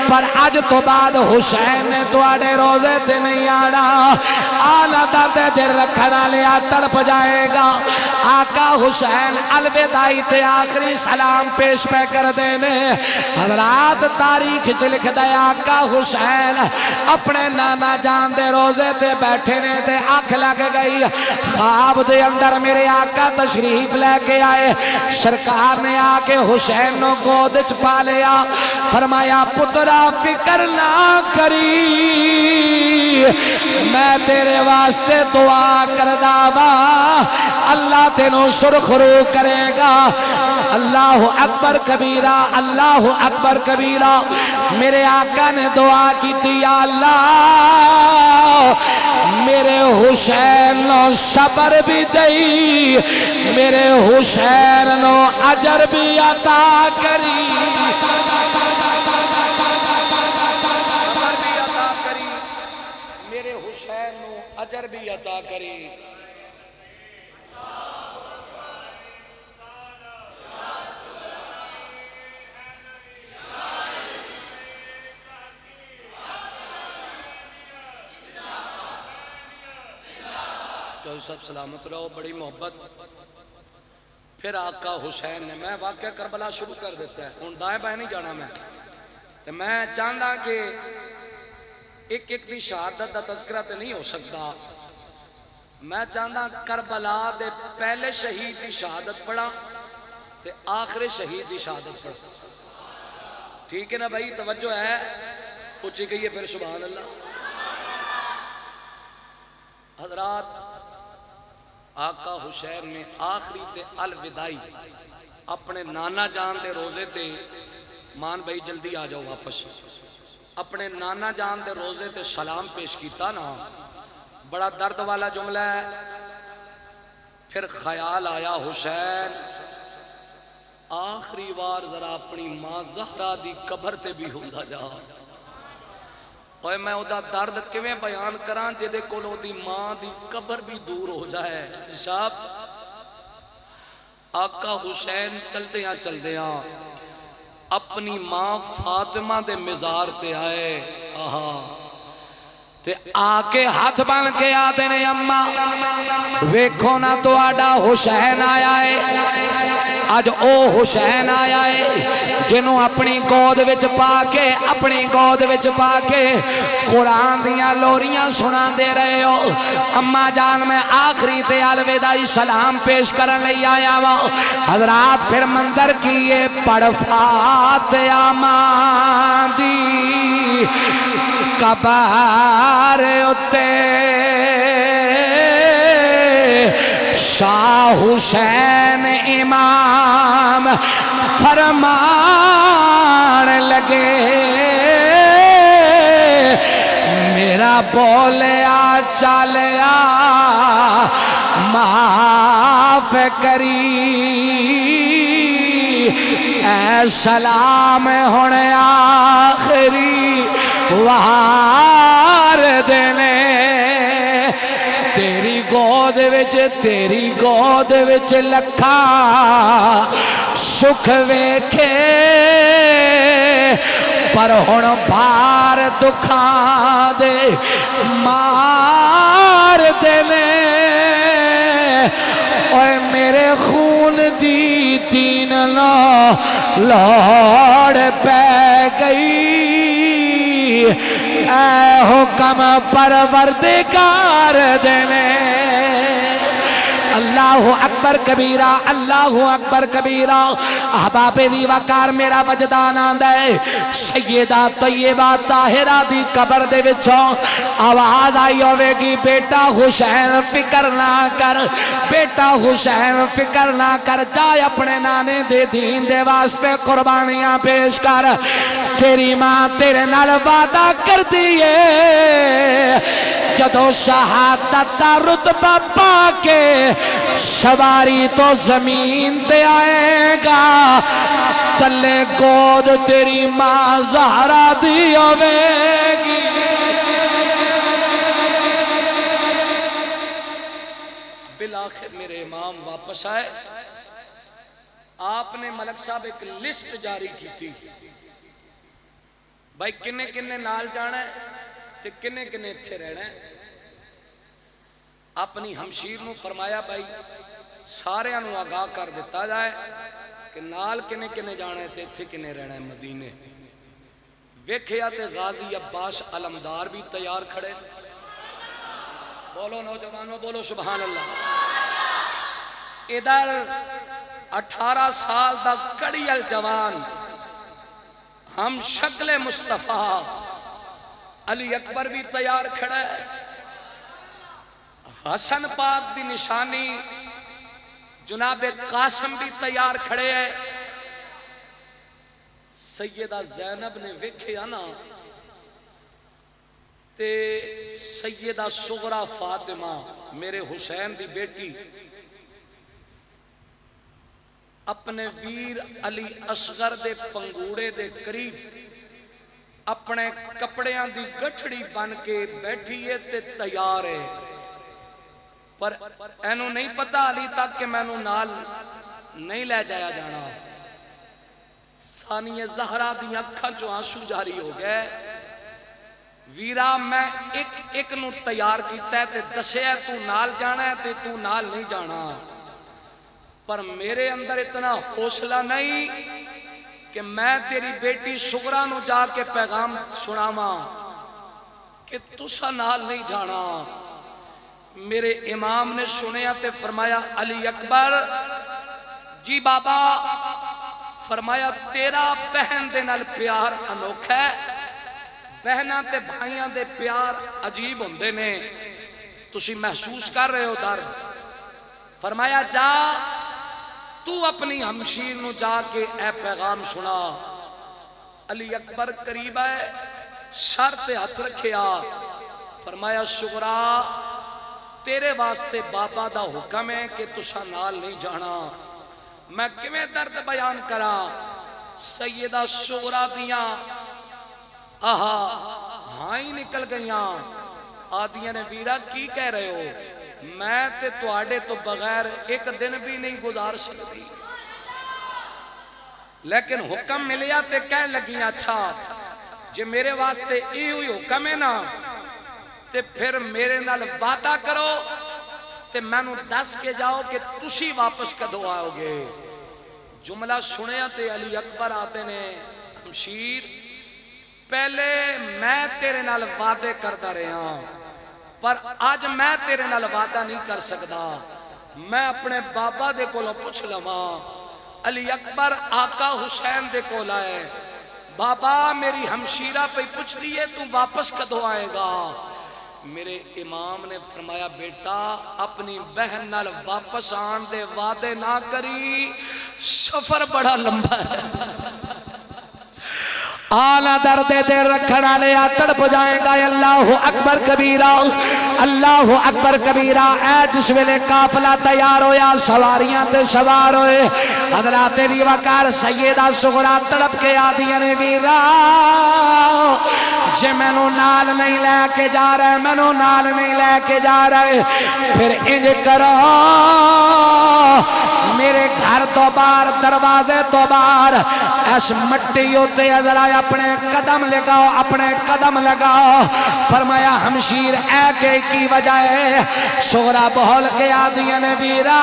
پر اج تو بعد حسین نے تواڈے روزے تے نہیں آنا. آلہ درد دل رکھنا لیا تڑپ جائے گا. آقا حسین الوداعی تے آخری سلام پیش پہ کر دینے. حضرات تاریخ چ لکھ دے آقا حسین اپنے نانا جان دے روزے تے بیٹھے نے تے اکھ لگ گئی. خواب دے اندر میرے آقا تشریف لے کے آئے. سرکار نے آ کے حسین نو گود وچ پا لیا. فرمایا پترا فکر نہ کری میں تیرے واسطے دعا کردا وا اللہ تینوں سرخرو کرے گا. اللہ اکبر کبیرہ اللہ اکبر کبیرہ. میرے آقا نے دعا کی تھی یا اللہ میرے حسین نو صبر بھی دئی میرے حسین نو اجر بھی عطا کری میرے حسین نو اجر بھی عطا کری. سب سلامت رہو. بڑی محبت. پھر آقا حسین نے میں واقعہ کربلا شروع کر دیتا ہے ہوں دائیں بائیں نہیں جانا میں چاہتا کہ ایک ایک دی شہادت دا تذکرہ تے نہیں ہو سکتا. میں چاہتا کربلا دے پہلے شہید دی شہادت پڑھا تے آخری شہید دی شہادت پڑھا. ٹھیک ہے نا بھائی؟ توجہ ہے پوچھی گئی ہے پھر سبحان اللہ. حضرات آقا حسین نے آخری تے الوداعی اپنے نانا جان دے روزے تے مان بھائی جلدی آ جاؤ واپس اپنے نانا جان دے روزے تے سلام پیش کیتا نا. بڑا درد والا جملہ ہے. پھر خیال آیا حسین آخری بار ذرا اپنی ماں زہرا دی قبر تے بھی ہوندا جا. اور میں او دا درد کیویں بیان کراں جے دے کولوں دی ماں دی قبر بھی دور ہو جائے. صاحب آقا حسین چلدیاں اپنی ماں فاطمہ دے مزار تے آئے. تے آکے ہاتھ بن کے آدھے نے اماں ویکھو نا تو آڈا حسین آیا ہے. آج او حسین آیا ہے جنہوں اپنی گود وچ پا کے قرآن دیاں لوریاں سنا دے رہے ہو. اماں جان میں آخری تے الوداعی سلام پیش کرن لئی آیا وا. حضرات پھر منظر کیے پڑھ فاتحہ ماں دی قبر اتے شاہ حسین امام فرمان لگے میرا بولیا چالیا معاف کری اے سلام ہونے آخری وار دینے تیری گود وچ لکھا سکھ ویکھے پر ہن بھار دکھاں دے مار دینے. اوے میرے خون دی دین لوڑ پہ گئی اے حکم پروردگار دینے. اللہ اکبر کبیرہ اللہ اکبر کبیرہ. احباب دی وقار میرا وجدان آندا ہے سیدہ طیبہ طاہرہ دی قبر دے وچوں آواز آئی ہوے گی بیٹا حسین فکر نہ کر بیٹا حسین فکر نہ کر جائے اپنے نانے دے دین دے واسطے قربانیاں پیش کر. تیری ماں تیرے نال وعدہ کر دیے جدو شہادت دا رتبہ پا کے سواری تو زمین تے آئے گا تلے گود تیری ماں زہرا دی ہوے گی. بالآخر میرے امام واپس آئے. آپ نے ملک صاحب ایک لسٹ جاری کی تھی بھائی کنے کنے نال جانا ہے تے کنے کنے اتھے رہنا ہے. اپنی ہمشیر نو فرمایا بھائی سارے انو آگاہ کر دیتا جائے کہ نال کنے کنے جانا ہے تے اتھے کنے رہنا ہے مدینے. ویکھیا تے غازی عباس علمدار بھی تیار کھڑے بولو نوجوانوں، بولو سبحان اللہ۔ ادھر 18 سال دا کڑیل جوان ہم شکل مصطفیٰ علی اکبر بھی تیار کھڑا ہے، حسن پاک دی نشانی جناب قاسم بھی تیار کھڑے ہے۔ سیدہ زینب نے ویکھیا نا تے سیدہ صغرا فاطمہ میرے حسین دی بیٹی اپنے ویر علی اصغر دے پنگوڑے دے قریب اپنے کپڑیاں دی گٹھڑی بن کے بیٹھی ہے تے تیار ہے، پر اینو نہیں پتا علی تک کہ میں نو نال نہیں لے جایا جانا۔ ثانی زہرا دی اکھاں چوں آنسو جاری ہو گئے، ویرا میں ایک ایک نو تیار کیتا ہے تے دسیا تو نال جانا ہے تے تو نال نہیں جانا، پر میرے اندر اتنا حوصلہ نہیں کہ میں تیری بیٹی صغرا نو جا کے پیغام سناواں کہ تسا نال نہیں جانا۔ میرے امام نے سنیا تے فرمایا علی اکبر جی بابا، فرمایا تیرا بہن دے نال پیار انوکھا ہے، بہناں تے بھائیاں دے پیار عجیب ہوندے نے، تسی محسوس کر رہے ہو درد۔ فرمایا جا تو اپنی ہمشیر نو جا کے اے پیغام سنا۔ علی اکبر قریب ہے، سر تے ہاتھ رکھیا، فرمایا صغرا تیرے واسطے بابا دا حکم ہے کہ تسا نال نہیں جانا، میں کیویں درد بیان کرا۔ سیدہ صغرا دیاں آہا ہاں ہی نکل گئیاں، آدیاں نے ویرا کی کہہ رہے ہو، میں تے تواڈے تو بغیر ایک دن بھی نہیں گزار سکتی، لیکن حکم ملیا تے کہہ لگیاں اچھا جے میرے واسطے ای ہوئی حکم ہے نا تے پھر میرے نال وعدہ کرو تے میں نو دس کے جاؤ کہ تسی واپس کدو آؤ گے۔ جملہ سنیا تے علی اکبر آتے نے ہمشیر پہلے میں تیرے نال وعدے کردہ رہے ہاں، پر آج میں تیرے نال وعدہ نہیں کر سکتا، میں اپنے بابا دے کولوں پوچھ لواں۔ علی اکبر آقا حسین دے کول آئے، بابا میری ہمشیرہ پہ پوچھ لیے تو واپس کدو آئے گا؟ میرے امام نے فرمایا بیٹا اپنی بہن نال واپس آن دے وعدے نہ کری، سفر بڑا لمبا ہے۔ آنا درد دیر رکھنا لیا تڑپ جائیں گا۔ اللہ اکبر کبیرہ، اللہ اکبر کبیرہ۔ اے جس ویلے قافلہ تیار ہویا، سواریاں تے سوار ہوئے، حضرات بھی وقار سیدہ صغرا تڑپ کے آدیاں نے ویرا جے میں نو نال نہیں لے کے جا رہے، میں نو نال نہیں لے کے جا رہے، پھر انج کرو میرے گھر تو باہر دروازے تو باہر اس مٹی ہوتے ذرا اپنے قدم لگاؤ، اپنے قدم لگاؤ۔ فرمایا ہمشیر اے کہ کی وجہ ہے؟ صغرا بہل کے آدیاں نے ویرا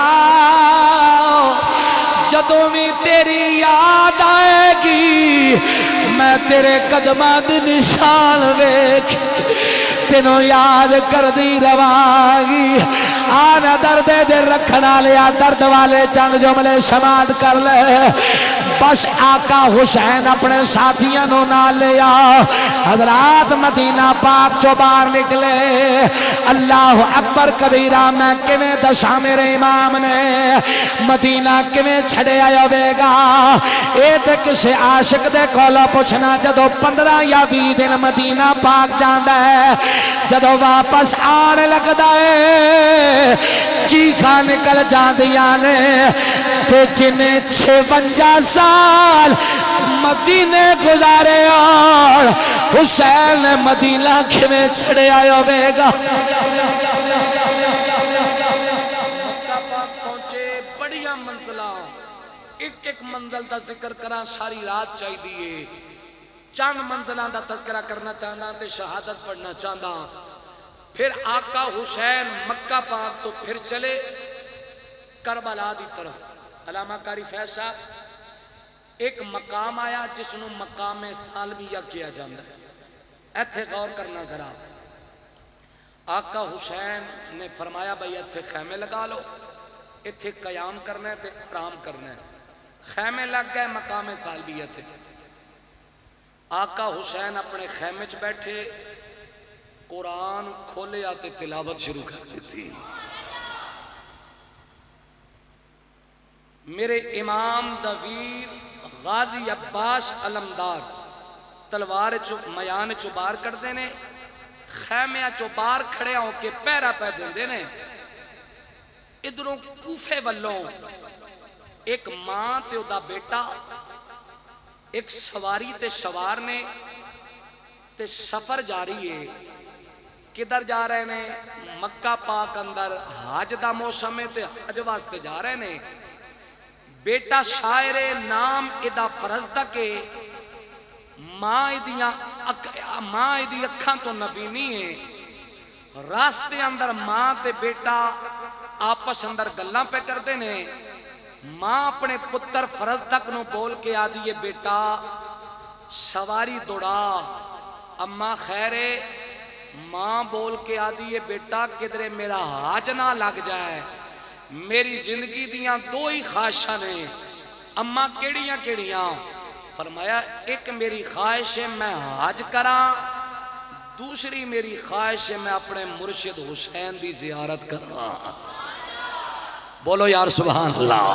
جدوں بھی تیری یاد آئے گی میں تیرے قدماں دی نشان ویکھ تینوں یاد کر دی رواگی۔ آنا درد دل رکھنا لیا درد والے چند جملے سماعت کر لے۔ بس آقا حسین اپنے ساتھیاں نو نہ لیا، حضرات مدینہ پاک چو باہر نکلے۔ اللہ اکبر کبیرہ میں کمیں دسا میرے امام نے مدینہ کمیں چھڑے آیا ہوئے گا۔ اے تے کسے عاشق دے کولو پوچھنا جدو 15 یا 20 دن مدینہ پاک جاندہ ہے، جدو واپس آنے لگتا ہے چیخا نکل جاندیاں نے تے جنہیں 56 سال مدینے گزارے اور حسین مدینہ کھویں چھڑے آیا ہوئے گا۔ پہنچے بڑیاں منزلہ، ایک ایک منزل دا ذکر کرا ساری رات چاہی دیئے، چند منزلان دا تذکرہ کرنا چاہنا تے شہادت پڑھنا چاہنا۔ پھر آقا حسین مکہ پاک تو پھر چلے کربلا دی طرف۔ علامہ قاری فیض صاحب ایک مقام آیا جس نو مقام سالمیہ کیا جاندہ ہے، ایتھے غور کرنا ذرا۔ آقا حسین نے فرمایا بھئی اتھے خیمے لگا لو، اتھے قیام کرنا ہے تے آرام کرنا ہے۔ خیمے لگ گئے مقام صالبیت۔ آقا حسین اپنے خیمے چ بیٹھے، قرآن کھولیا تے تلاوت شروع کر دیتی۔ میرے امام دا ویر غازی عباس علمدار تلوار میان چو باہر کر دینے، خیمے چو باہر کھڑے ہوں کے پیرا پہ دین دینے۔ ادھروں کوفے والوں ایک ماں تے دا بیٹا، ایک سواری تے سوار نے تے سفر جاری ہے۔ کدھر جا رہے نے؟ مکہ پاک اندر حج دا موسم ہے تے حج واسطے جا رہے نے۔ بیٹا شاعر نام ادا فرزدہ کے ماں دی اکھاں تو نبی نہیں ہے۔ راستے اندر ماں تے بیٹا آپس اندر گلاں پہ کر دینے۔ ماں اپنے پتر فرزدق نو بول کے آدھی بیٹا سواری دوڑا۔ اماں خیرے ماں بول کے آدھی بیٹا کدھرے میرا حاج نہ لگ جائے، میری زندگی دیاں دو ہی خواہشاں نے۔ اماں کیڑیاں کیڑیاں؟ فرمایا ایک میری خواہش ہے میں حج کراں، دوسری میری خواہش ہے میں اپنے مرشد حسین دی زیارت کراں۔ بولو یار سبحان اللہ۔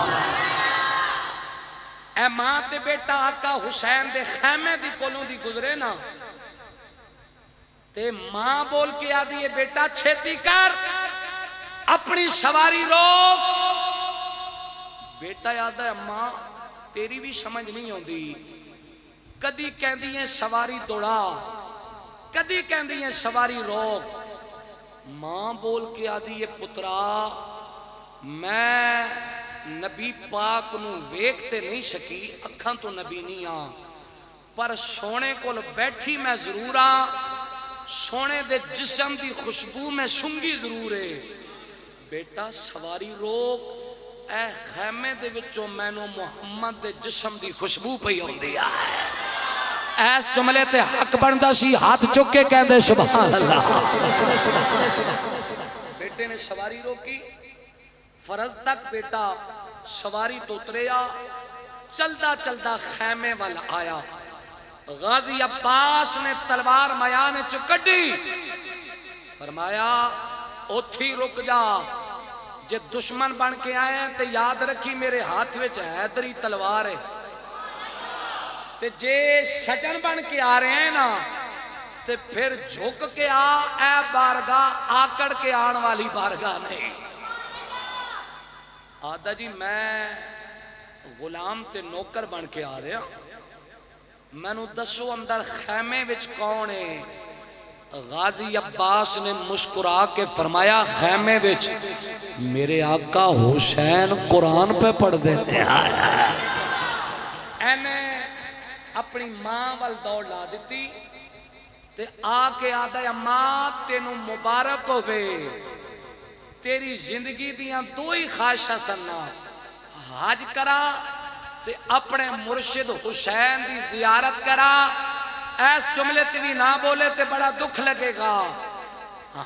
اے ماں تے بیٹا آقا حسین دے خیمے دی کولوں دی گزرے نا تے ماں بول کے آدھی بیٹا چھیتی کر، اپنی سواری روک۔ بیٹا یاد ہے ماں تیری بھی سمجھ نہیں ہوندی، کدی کہندی ہیں سواری دوڑا، کدی کہندی ہیں سواری روک۔ ماں بول کے آدھی پترا میں نبی پاک نو ویکھتے نہیں سکی، اکھاں تو نبی نہیں ہاں، پر سونے کول بیٹھی میں ضرور ہاں، سونے دے جسم دی خوشبو میں سنگی ضرور ہے۔ بیٹا سواری روک، اے خیمے دے وچوں مینوں محمد دے جسم دی خوشبو پئی ہوندی ہے۔ ایس جملے تے حق بندا سی ہاتھ چک کے کہندے سبحان اللہ۔ بیٹے نے سواری روکی، فرض تک بیٹا سواری تو اتریا، چلدا چلدا خیمے وال آیا۔ غازی عباس نے تلوار میان چ کڈی، فرمایا اوتھی رک جا، جے دشمن بن کے آئے ہیں تے یاد رکھی میرے ہاتھ وچ حیدری تلوار ہے، تے جے سجن بن کے آ رہے ہیں نا تے پھر جھک کے آ، اے بارگاہ آکڑ کے آن والی بارگاہ نہیں۔ آدھا جی میں غلام تے نوکر بن کے آ رہا، میں نو دسو اندر خیمے وچ کون ہے؟ غازی عباس نے مسکرا کے فرمایا خیمے وچ میرے آقا حسین قرآن پہ پڑھ دیتے آیا۔ اینے اپنی ماں وال دوڑ لا دیتی تے آ کے آدھا اماں تینوں مبارک ہوئے، تیری زندگی دیاں دو ہی خواہشاں سننا، حج کرا تے اپنے مرشد حسین دی زیارت کرا۔ ایس جملے تیوی نہ بولے تے بڑا دکھ لگے گا۔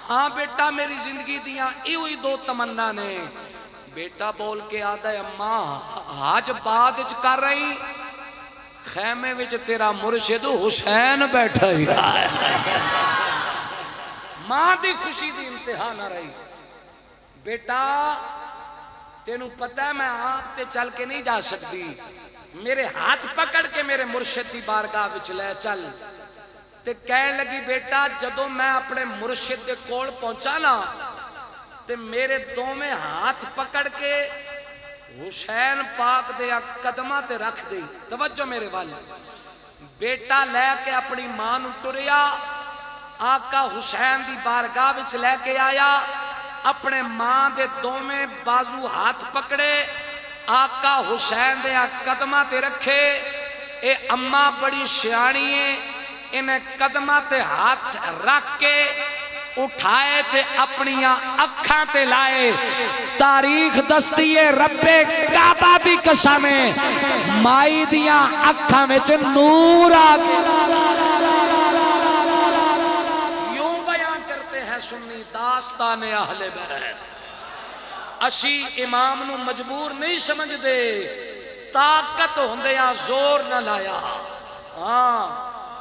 ہاں بیٹا میری زندگی دیاں ایوئی دو تمنا نے۔ بیٹا بول کے آدھا اماں حج بعد اچ کر رہی، خیمے وچ تیرا مرشد حسین بیٹھا ہی آئے۔ ماں دی خوشی دی انتہا نہ رہی۔ بیٹا تینوں پتہ ہے میں آپ تے چل کے نہیں جا سکتی، میرے ہاتھ پکڑ کے میرے مرشد دی بارگاہ وچ لے چل۔ تے کہنے لگی بیٹا جدوں میں اپنے مرشد دے کول پہنچا نا تے میرے دوویں ہاتھ پکڑ کے حسین پاک دے قدماں تے رکھ دی۔ توجہ میرے وال، بیٹا لے کے اپنی ماں نو ٹریا، آقا حسین دی بارگاہ وچ لے کے آیا، اپنے ماں دے دوویں بازو ہاتھ پکڑے، آقا حسین دے قدماں تے رکھے۔ اے اماں بڑی سیانی ہے، انہیں قدماں تے ہاتھ رکھ کے اٹھائے تے اپنیاں اکھاں تے لائے۔ تاریخ دستی ہے رب کعبہ دی قسمیں مائی دیاں اکھاں وچ نور آ گیا۔ یوں بیان کرتے ہیں سنی آستان اہل بیت. اسی امام نو مجبور نہیں سمجھ دے, طاقت ہوندیاں زور نہ لایا, ہاں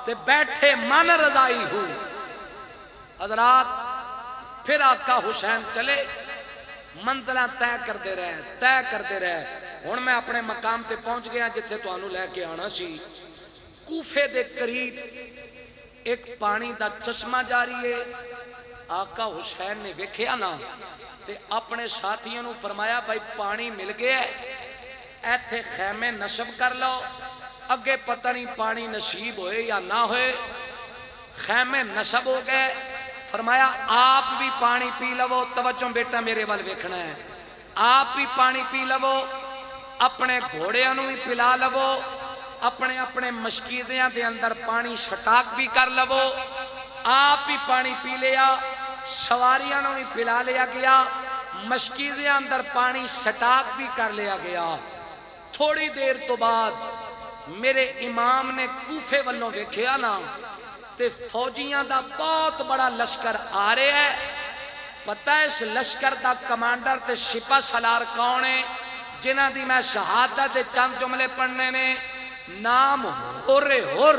تے بیٹھے من رضائی ہو. حضرات پھر آقا حسین چلے, منزلہ طے کرتے رہے. ہن میں اپنے مقام تے پہنچ گیا جتھے تانوں لے کے آنا سی. کوفے دے قریب ایک پانی دا چشمہ جاری ہے. آقا حسین نے ویکھیا نا تے اپنے ساتھیوں نو فرمایا بھائی پانی مل گیا ہے, ایتھے خیمے نصب کر لو, اگے پتہ نہیں پانی نصیب ہوئے یا نہ ہوئے. خیمے نصب ہو گئے. فرمایا آپ بھی پانی پی لو, توجہ بیٹا میرے وال ویکھنا ہے, آپ بھی پانی پی لو, اپنے گھوڑیاں نو بھی پلا لو, اپنے اپنے مشکیزیاں دے اندر پانی شٹاک بھی کر لو. آپ بھی پانی پی لیا, سواریاں نو بھی پلا لیا گیا, مشکیزیاں اندر پانی شٹاک بھی کر لیا گیا. تھوڑی دیر تو بعد میرے امام نے کوفے والوں ویکھیا نا تے فوجیاں دا بہت بڑا لشکر آ رہے ہے. پتہ ہے اس لشکر دا کمانڈر تے سپہ سالار کون ہے جنہاں دی میں شہادت دے چند جملے پڑھنے نے؟ نام ہور.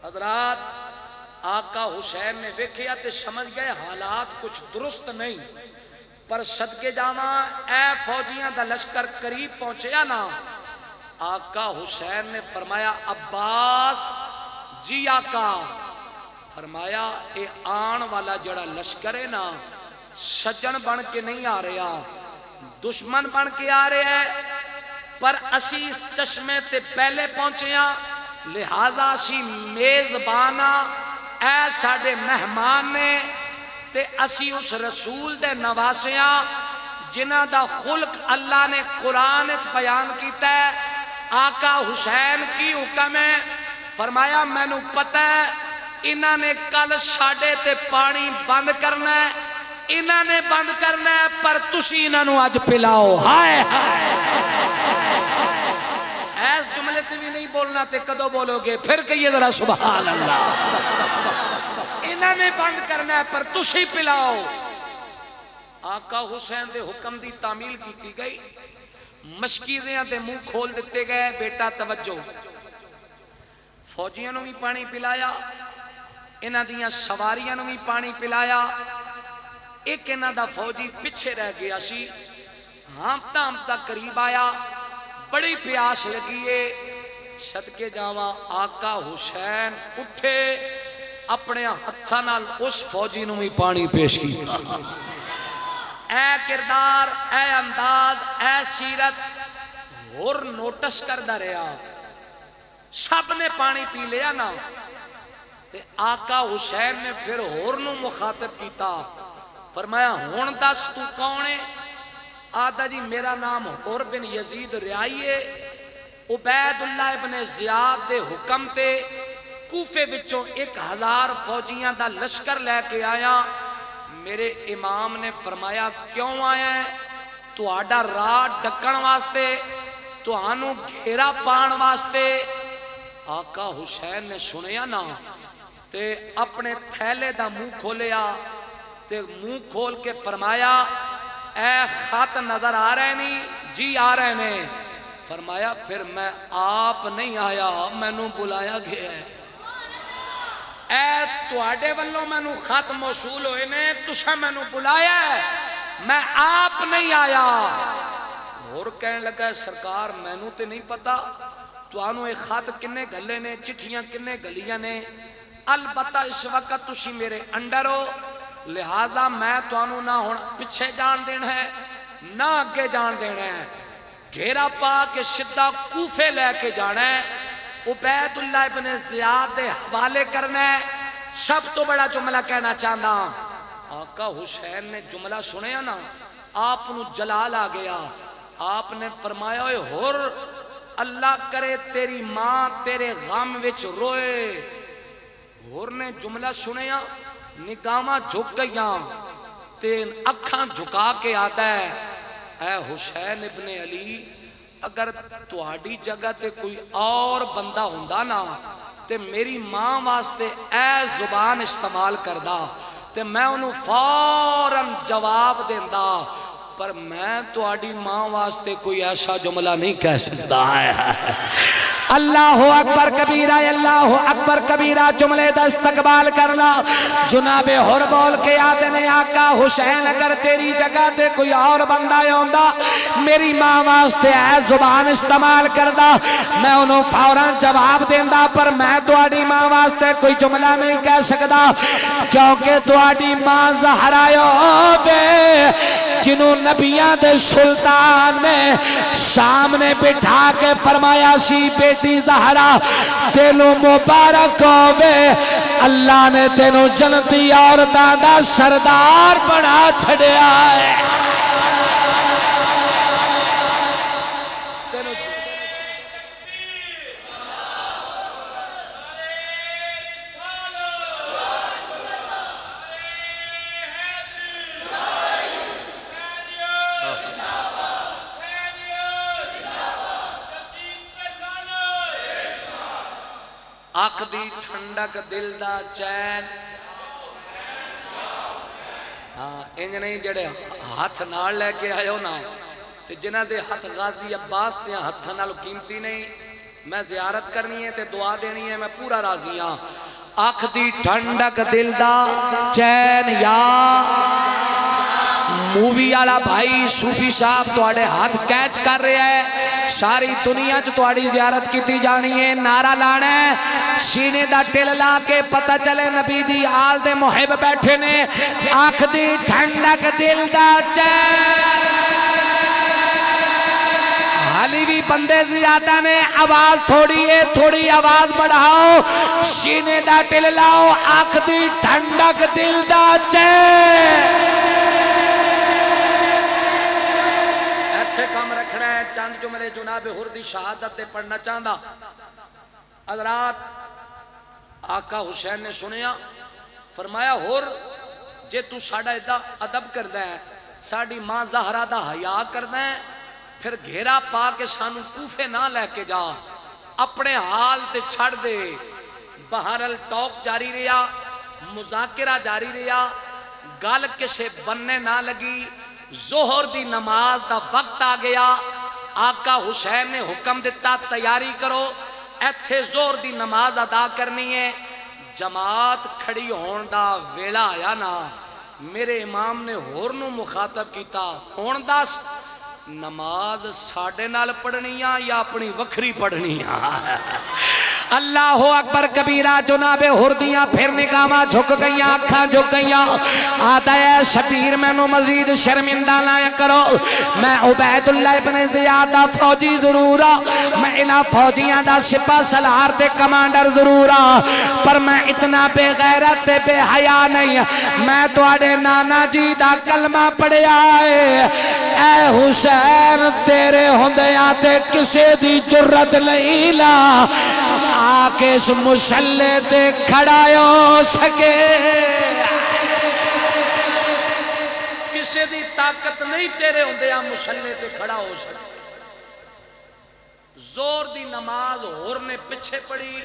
حضرات آقا حسین نے ویکھیا تے سمجھ گئے حالات کچھ درست نہیں, پر صدقے جاواں اے فوجیاں دا لشکر قریب پہنچیا نا, آقا حسین نے فرمایا عباس جی آقا. فرمایا اے آن والا جڑا لشکر ہے نا سجن بن کے نہیں آ رہا, دشمن بن کے آ رہے ہے. پر اسی اس چشمے تے پہلے پہنچیاں, لہذا اسی میزبانا اے ساڈے مہمان نے تے اسی اس رسول دے نواسیاں جنہ دا خلق اللہ نے قرآن بیان کیتا ہے. آقا حسین کی حکم ہے. فرمایا میں نو پتہ ہے انہاں نے کل ساڈے تے پانی بند کرنا ہے, انہاں نے بند کرنا ہے, پر تسی انہاں نو اج پلاؤ. ہائے ایس جملے تے بھی نہیں بولنا تے کدو بولو گے؟ پھر کہیے ذرا سبحان اللہ. انہاں نے بند کرنا ہے پر تسی پلاؤ. آقا حسین دے حکم دی تعمیل کیتی گئی. مشکیزیاں دے منہ کھول دیتے گئے. بیٹا توجہ, فوجیاں نو بھی پانی پلایا, انہاں دیاں سواریاں نو بھی پانی پلایا. ایک انہاں دا فوجی پیچھے رہ گیا سی, ہامتا قریب آیا, بڑی پیاس لگیے. صدقے جاواں آقا حسین اٹھے, اپنے ہتھاں نال اس فوجی نو بھی پانی پیش کیتا. اے کردار, اے انداز, اے سیرت اور نوٹس کردہ رہا. سب نے پانی پی لیا نا تے آقا حسین نے پھر ہور نو مخاطب کیتا. فرمایا ہون دس تو کون ہے؟ آدھا جی میرا نام ہور بن یزید ریائی ہے. عبید اللہ ابن زیاد دے حکم تے کوفے وچوں 1000 فوجیاں دا لشکر لے کے آیا. میرے امام نے فرمایا کیوں آیا ہے؟ تو آڈا راہ ڈکن واسطے, تو آنو گھیرا پان واسطے. آقا حسین نے سنیا نا تے اپنے تھیلے دا منہ کھولیا تے منہ کھول کے فرمایا اے خط نظر آ رہے نہیں؟ جی آ رہے نے. فرمایا پھر میں آپ نہیں آیا, میں نو بلایا گیا ہے. اے تواڈے والوں میں نو خط موصول ہوئے نے, تسا میں نو بلایا ہے, میں آپ نہیں آیا. اور کہنے لگا سرکار میں نو تے نہیں پتا تو آنو ایک خط کنے گھلے نے, چٹھیاں کنے گھلیاں نے, البتہ اس وقت تسی میرے انڈر ہو, لہذا میں تو آنو نہ ہون پچھے جان دینا ہے نہ آگے جان دینا ہے. گھیرا پا کے شدہ کوفے لے کے جانا ہے, عبید اللہ ابن زیاد دے حوالے کرنا ہے. سب تو بڑا جملہ کہنا چاہتا. آقا حسین نے جملہ سنیا نا, آپ نو جلال آ گیا. آپ نے فرمایا اے ہور, اللہ کرے تیری ماں تیرے غم وچ روئے. ہور نے جملہ سنیا, نگاہاں جھک گئیاں, تین اکھاں جھکا کے آتا ہے اے حسین ابن علی, اگر تہاڈی جگہ تے کوئی اور بندہ ہوندا نا تے میری ماں واسطے اے زبان استعمال کردا تے میں انہوں فوراً جواب دیندا پر میں تواڈی ماں واسطے کوئی ایسا جملہ نہیں کہہ سکتا ہے اللہ اکبر کبیرہ اللہ اکبر کبیرہ جملے دا استقبال کرنا جناب حر بول کے آتے نے آقا حسین اگر تیری جگہ تے کوئی اور بندہ ہوندا میری ماں واسطے ہے زبان استعمال کردا میں انہوں فوراً جواب دیندا پر میں تواڈی ماں واسطے کوئی جملہ نہیں کہہ سکتا کیونکہ تواڈی ماں زہرا بے جنہوں نبیاں دے سلطان نے سامنے بٹھا کے فرمایا سی بیٹی زہرا تینوں مبارک ہووے اللہ نے تینوں جنتی عورتاں دا سردار بنا چھڑیا ہے اکھ دی ٹھنڈک دل دا چین انج نہیں جڑے ہاتھ نال لے کے آئے ہو نا تے جنہ دے ہاتھ غازی عباس دے ہاتھ نال قیمتی نہیں میں زیارت کرنی ہے تے دعا دینی ہے میں پورا راضی ہاں اکھ دی ٹھنڈک دل دا چین یا مووی والا بھائی صوفی صاحب تواڈے ہاتھ کیچ کر رہے ہیں ساری دنیا چ تواڈی زیارت کیتی جانی ہے نعرہ لانا ہے سینے دا ٹل لا کے پتہ چلے نبی دی آل دے محب بیٹھے نے آنکھ دی ٹھنڈک دل دا چین حالی بھی بندے زیادہ نے آواز تھوڑی ہے تھوڑی آواز بڑھاؤ سینے دا ٹل لاؤ آنکھ دی ٹھنڈک دل دا چین کام رکھنا ہے چاند جو میرے جناب حر دی شہادت دے پڑھنا چاندہ حضرات آقا حسین نے سنیا فرمایا حر جے تو ساڑھا ادب کردہ ہے ساڑھی ماں زہرہ دا حیاء کردہ ہے پھر گھیرا پا کے سانو کوفے نہ لے کے جا اپنے حال تے چھڑ دے بہرحال ٹاک جاری رہا مذاکرہ جاری رہا گال کسے بننے نہ لگی ظہر دی نماز دا وقت آ گیا آقا حسین نے حکم دیتا تیاری کرو ایتھے ظہر دی نماز ادا کرنی ہے جماعت کھڑی ہون دا ویلا آیا نا میرے امام نے ہور نو مخاطب کیتا ہون دا نماز ساڑھے نال پڑھنیاں یا اپنی وکھری پڑھنیاں اللہ اکبر کبیرہ جناب ہردیاں پھر نگاہاں جھک گئیاں آنکھاں جھک گئیاں آتا ہے شبیر میں نو مزید شرمندہ نہ کرو میں عبید اللہ ابن زیادہ فوجی ضرورا میں انہا فوجیاں دا سپہ سلار دے کمانڈر ضرورا پر میں اتنا بے غیرت دے بے حیا نہیں میں تو آڑے نانا جی دا کلمہ پڑے آئے اے حسین تیرے ہوندے آتے کسے دی جرت لیلا آکے اس مسلح تے کھڑا ہو سکے کسے دی طاقت نہیں تیرے ہوندے آ مسلح تے کھڑا ہو سکے زور دی نماز ہور نے پچھے پڑی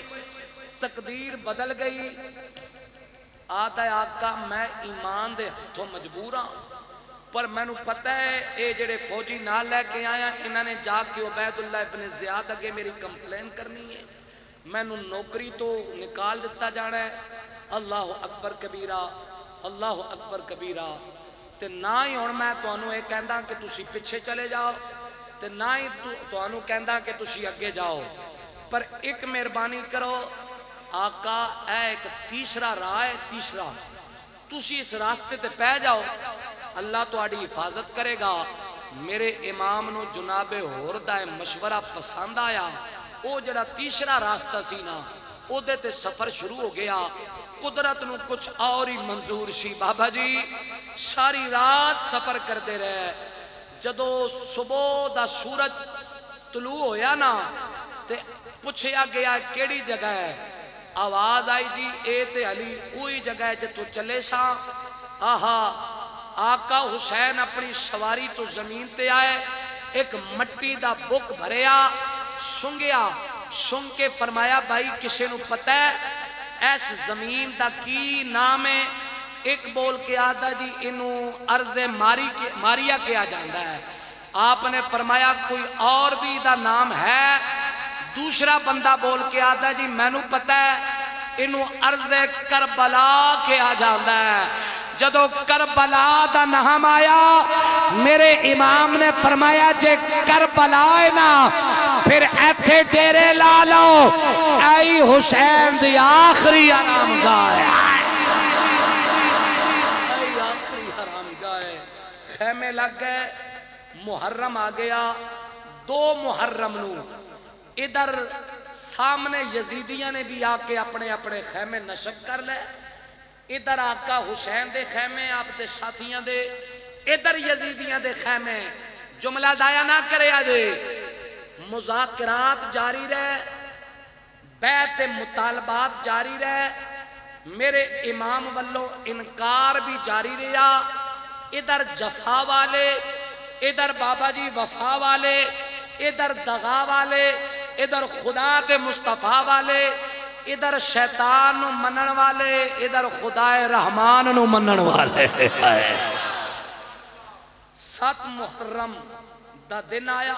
تقدیر بدل گئی آتا ہے آقا میں ایمان دے ہتھوں مجبوراں پر میں نو پتہ ہے اے جڑے فوجی نہ لے کے آیا انہاں نے جا کے عبید اللہ ابن زیاد اگے میری کمپلین کرنی ہے میں نو نوکری تو نکال دیتا جانا ہے اللہ اکبر کبیرہ اللہ اکبر کبیرہ تے نہ ہی ہون میں تو انہوں ایک کہندہ کہ تسی پچھے چلے جاؤ تے نہ ہی تو انہوں کہندہ کہ تسی اگے جاؤ پر ایک مہربانی کرو آقا اے ایک تیسرا راہ ہے تیسرا تسی اس راستے تے پہ جاؤ اللہ تو آڑی حفاظت کرے گا میرے امام نو جناب ہوردہ مشورہ پسند آیا او جڑا تیسرا راستہ سی نا او دیتے سفر شروع ہو گیا قدرت نو کچھ اور ہی منظور سی بابا جی ساری رات سفر کر دے رہے جدو صبح دا سورج طلوع ہویا نا تے پوچھیا گیا کیڑی جگہ ہے آواز آئی جی اے تے علی اوہی جگہ ہے جے تو چلے سا آہا آقا حسین اپنی سواری تو زمین تے آئے ایک مٹی دا بک بھریا سنگیا سن کے فرمایا بھائی کسے نو پتہ ہے ایس زمین دا کی نام ہے ایک بول کے آدھا جی انہوں عرض ماریا کیا جاندہ ہے. آپ نے فرمایا کوئی اور بھی دا نام ہے؟ دوسرا بندہ بول کے آدھا جی میں نو پتہ ہے انہوں عرض کربلا کیا جاندہ ہے. جدو کربلا دا نام آیا میرے امام نے فرمایا جے کربلا ہے نا پھر ایتھے ڈیرے لا لو اے حسین دی آخری آرام گاہ ہے. آخری آرام گاہ ہے. خیمے لگ گئے. محرم آ گیا. 2 محرم نو ادھر سامنے یزیدیاں نے بھی آ کے اپنے اپنے خیمے نشب کر لے. ادھر آقا حسین دے خیمے آپ دے ساتھیاں دے, ادھر یزیدیاں دے خیمے. جملہ ضائع نہ کرے آجے. مذاکرات جاری رہے, بیعت مطالبات جاری رہے, میرے امام والو انکار بھی جاری رہا. ادھر جفا والے, ادھر بابا جی وفا والے, ادھر دغا والے, ادھر خدا تے مصطفیٰ والے, ادھر شیطان نو منن والے, ادھر خدا رحمان نو منن والے. 7 محرم دا دن آیا.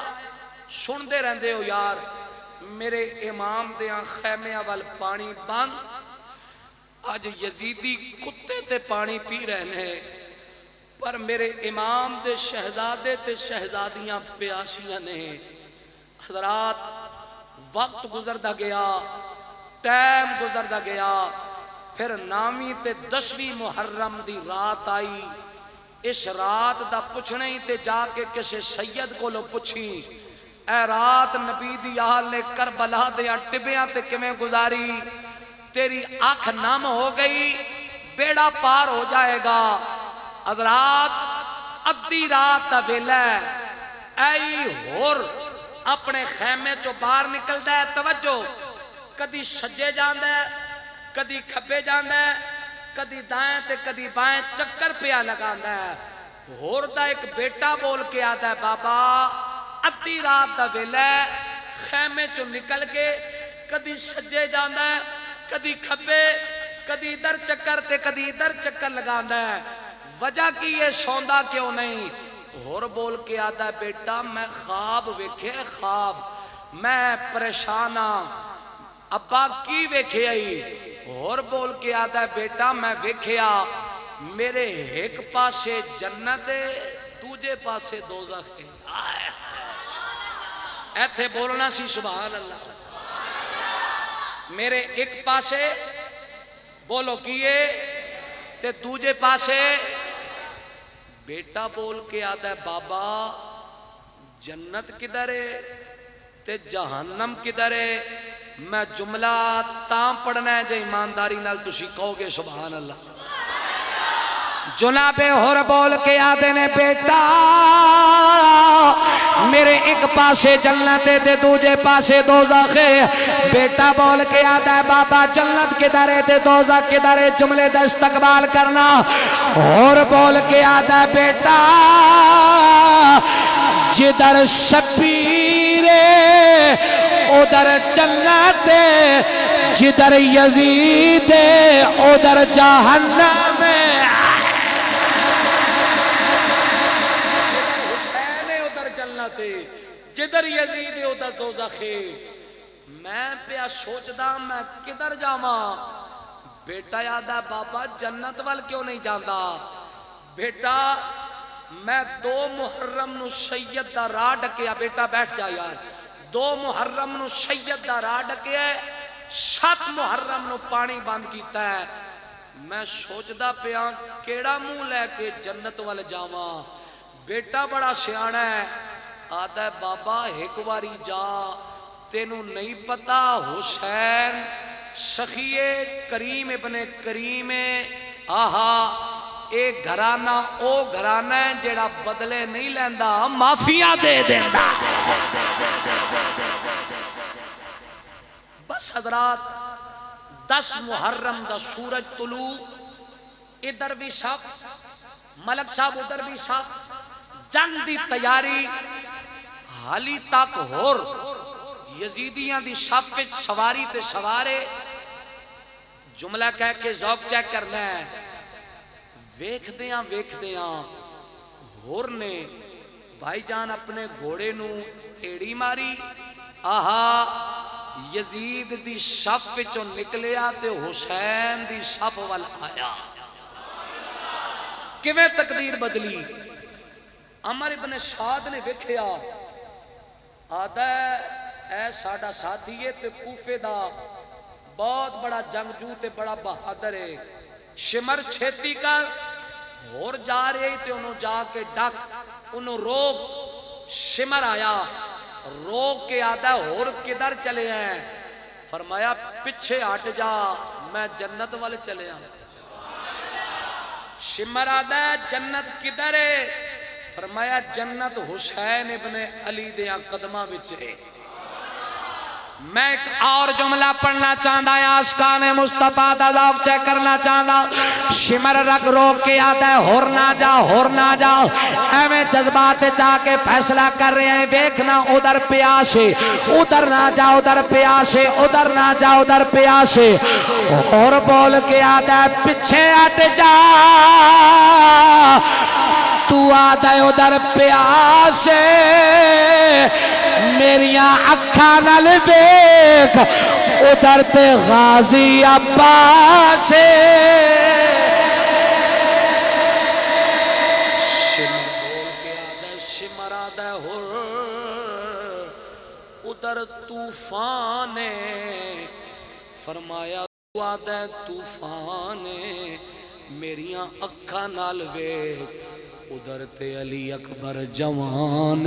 سن دے رہندے ہو یار میرے امام دیاں خیمیاں وال پانی بند. آج یزیدی کتے تے پانی پی رہنے پر میرے امام دے شہزادے تے شہزادیاں پیاسیاں نے. حضرات وقت گزردا گیا, ٹائم گزردا گیا. پھر 9ویں تے 10ویں محرم دی رات آئی. اس رات دا پوچھنے ہی تے جا کے کسے سید کو لو پوچھی اے رات نبی دی آل نے کربلا دیاں ٹبیاں تے کمیں گزاری؟ تیری آنکھ نم ہو گئی, بیڑا پار ہو جائے گا. حضرات ادھی رات دا ویلا اے ہور اپنے خیمے چو باہر نکل دے. توجہ, کدی سجے جاندے کدی کھبے جاندے, کدی دائیں تے کدی بائیں چکر پیا لگاندے. ہور دا ایک بیٹا بول کے آتا ہے بابا ادھی رات دا ویلا خیمے چو نکل کے کدی سجے جاندے کدی کھبے, کدی ادھر چکر تے کدی ادھر چکر لگاندے. وجہ کی یہ سوندا کیوں نہیں؟ اور بول کے آتا ہے بیٹا میں خواب ویکھے, خواب میں پریشانا. ابا کی ویکھے آئی؟ اور بول کے آتا ہے بیٹا میں ویکھیا میرے ایک پاسے جنت دوجے پاسے دوزخ. ایتھے بولنا سی سبحان اللہ. میرے ایک پاسے بولو کیے تے دوجے پاسے. بیٹا بول کے آتا ہے بابا جنت کدھر ہے تے جہنم کدھر ہے؟ میں جملہ تاں پڑھنا ہے جے ایمانداری نال تسی کہو گے سبحان اللہ. جناب ہور بول کے آتے نے بیٹا میرے ایک پاسے جنت تے دوجے پاسے دوزخ ہے. بیٹا بول کے آتا ہے بابا جنت کدھر ہے تے دوزخ کدھر ہے؟ جملے دا استقبال کرنا. اور بول کے آتا ہے بیٹا جدھر شبیر ادھر جنت ہے, جدھر یزید ادھر جہنم ہے. جدھر یزید ادھر دوزخ ہے. میں پیا سوچدا میں کدھر جاواں. بیٹا یاد ہے بابا جنت وال کیوں نہیں جاندا؟ بیٹا میں 2 محرم نو سید دا راہ ڈکیا. بیٹا بیٹھ جا یار. 2 محرم نو سید دا راہ ڈکیا, 7 محرم نو پانی بند کیتا ہے. میں سوچدا پیا کیڑا منہ لے کے جنت وال جاواں. بیٹا بڑا سیاںا ہے, آدھا ہے بابا ایک واری جا, تینوں نہیں پتا حسین سخی کریم ابن کریم آہا اے گھرانہ او گھرانہ ہے جیڑا بدلے نہیں لیندا معافیاں دے دیندا. بس حضرات 10 محرم دا سورج طلوع, ادھر بھی شب ملک صاحب ادھر بھی شب, جنگ دی تیاری حالی تک ہور یزیدیاں دی شب وچ سواری تے سوارے. جملہ کہہ کے ذوق چیک کرنا ہے. ویکھدیاں ویکھدیاں ہور نے بھائی جان اپنے گھوڑے نو ایڑی ماری، آہا یزید دی صف وچوں نکلیا تے حسین دی صف وال آیا۔ کیویں تقدیر بدلی؟ عمر ابن سعد نے ویکھیا، آدھا اے ساڈا ساتھی ہے تے کوفے دا بہت بڑا جنگجو تے بڑا بہادر ہے، شمر چھیتی کر، اور جا رہے تے انہوں جا کے ڈک، انہوں روک، شمر آیا روک کے آدھا اور کدھر چلے ہیں؟ فرمایا پچھے ہٹ جا، میں جنت والے چلے ہیں۔ شمر آدھا جنت کدھر ہے؟ فرمایا جنت حسین ابن علی دیاں قدمہ بچے۔ میں ایک اور جملہ پڑھنا چاہتا ہے، عاشقان مصطفیٰ دا ذوق چیک کرنا چاہتا۔ شمر رگ روک کے آتا ہے ہور نہ جا، ہور نہ جا، ایویں جذبات چاہ کے فیصلہ کر رہے ہیں، ویکھنا ادھر پیاسے، ادھر نہ جا ادھر پیاسے، ادھر نہ جا ادھر پیاسے، اور بول کے آتا ہے پیچھے ہٹ جا، تو آتا ہے ادھر پیاسے، میریاں اکھا نال ویکھ ادھر تے غازی عباس شمر آدھا ادھر طوفان فرمایا تو آدھا طوفان میریاں اکھا نال ویکھ ادھر تے علی اکبر جوان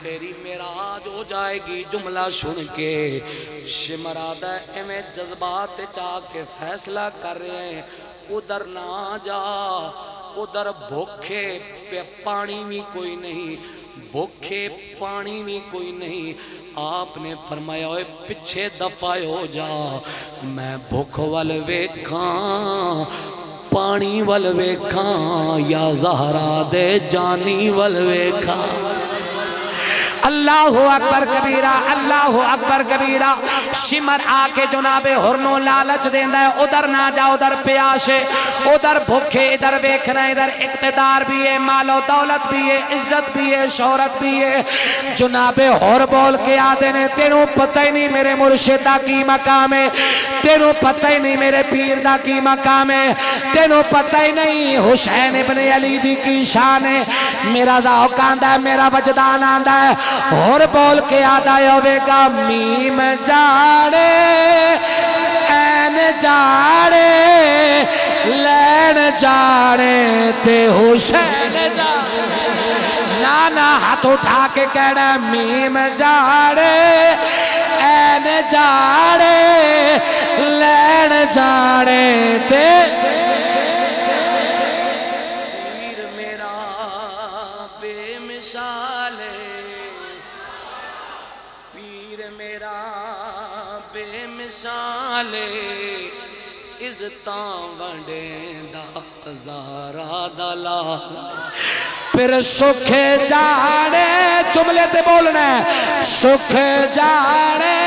تیری معراج ہو جائے گی۔ جملہ سن کے شمر آدھا ایویں جذبات چاہ کے فیصلہ کر رہے ہیں، ادھر نہ جا، ادھر بھوکے پانی بھی کوئی نہیں، بھوکے پانی بھی کوئی نہیں۔ آپ نے فرمایا ہوئے پیچھے دفع ہو جا، میں بھوک وال ویکھاں پانی ول ویکھاں، یا زہرا دے جانی ول ویکھاں۔ اللہ اکبر کبیرہ، اللہ اکبر کبیرہ۔ شمر آکے جناب ہرنو لالچ دیندہ ہے، ادھر نہ جا ادھر پیاسے، ادھر بھوکے، ادھر ویکھنا، ادھر اقتدار بھی ہے، مال و دولت بھی ہے، عزت بھی ہے، شہرت بھی ہے۔ جناب ہر بول کے آدھے نے تینوں پتہ ہی نہیں میرے مرشد دا کی مقام ہے، تینوں پتہ ہی نہیں میرے پیر دا کی مقام ہے، تینوں پتہ ہی نہیں حسین ابن علی دی کی شان ہے۔ میرا ذوق آندہ ہے، میرا وجدان آندہ ہے، اور بول کے آدھا ہوئے گا میم جاڑے این جاڑے لین جاڑے تے حسین جاڑے، نانا ہاتھ اٹھا کے کہنا میم جاڑے این جاڑے لین جاڑے تے پیر میرا بے مثال بے مثال عزتاں ونڈیندا ہزاراں دا لال، پھر سکھ جاڑے جملے تے بولنا ہے، سکھ جاڑے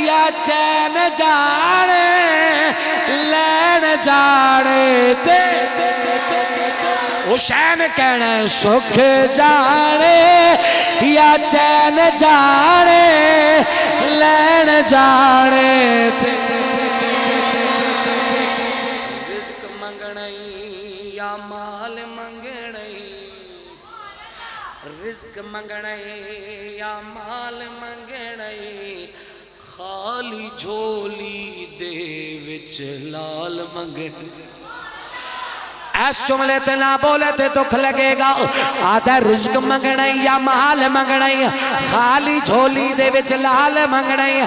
یا چین جاڑے لین جاڑے تے حسین کہنا ہے سکھ جاڑے یا چین جاڑے لین جاڑے تے رزق منگنائی یا مال منگنائی، رزق منگنائی یا مال منگنائی، خالی جھولی دے وچ لال منگنائی۔ اس جملے تے نہ بولے تے دکھ لگے گا، آدھا رزق منگنائی یا مال منگنائی، خالی جھولی دے وچ لال منگنائی،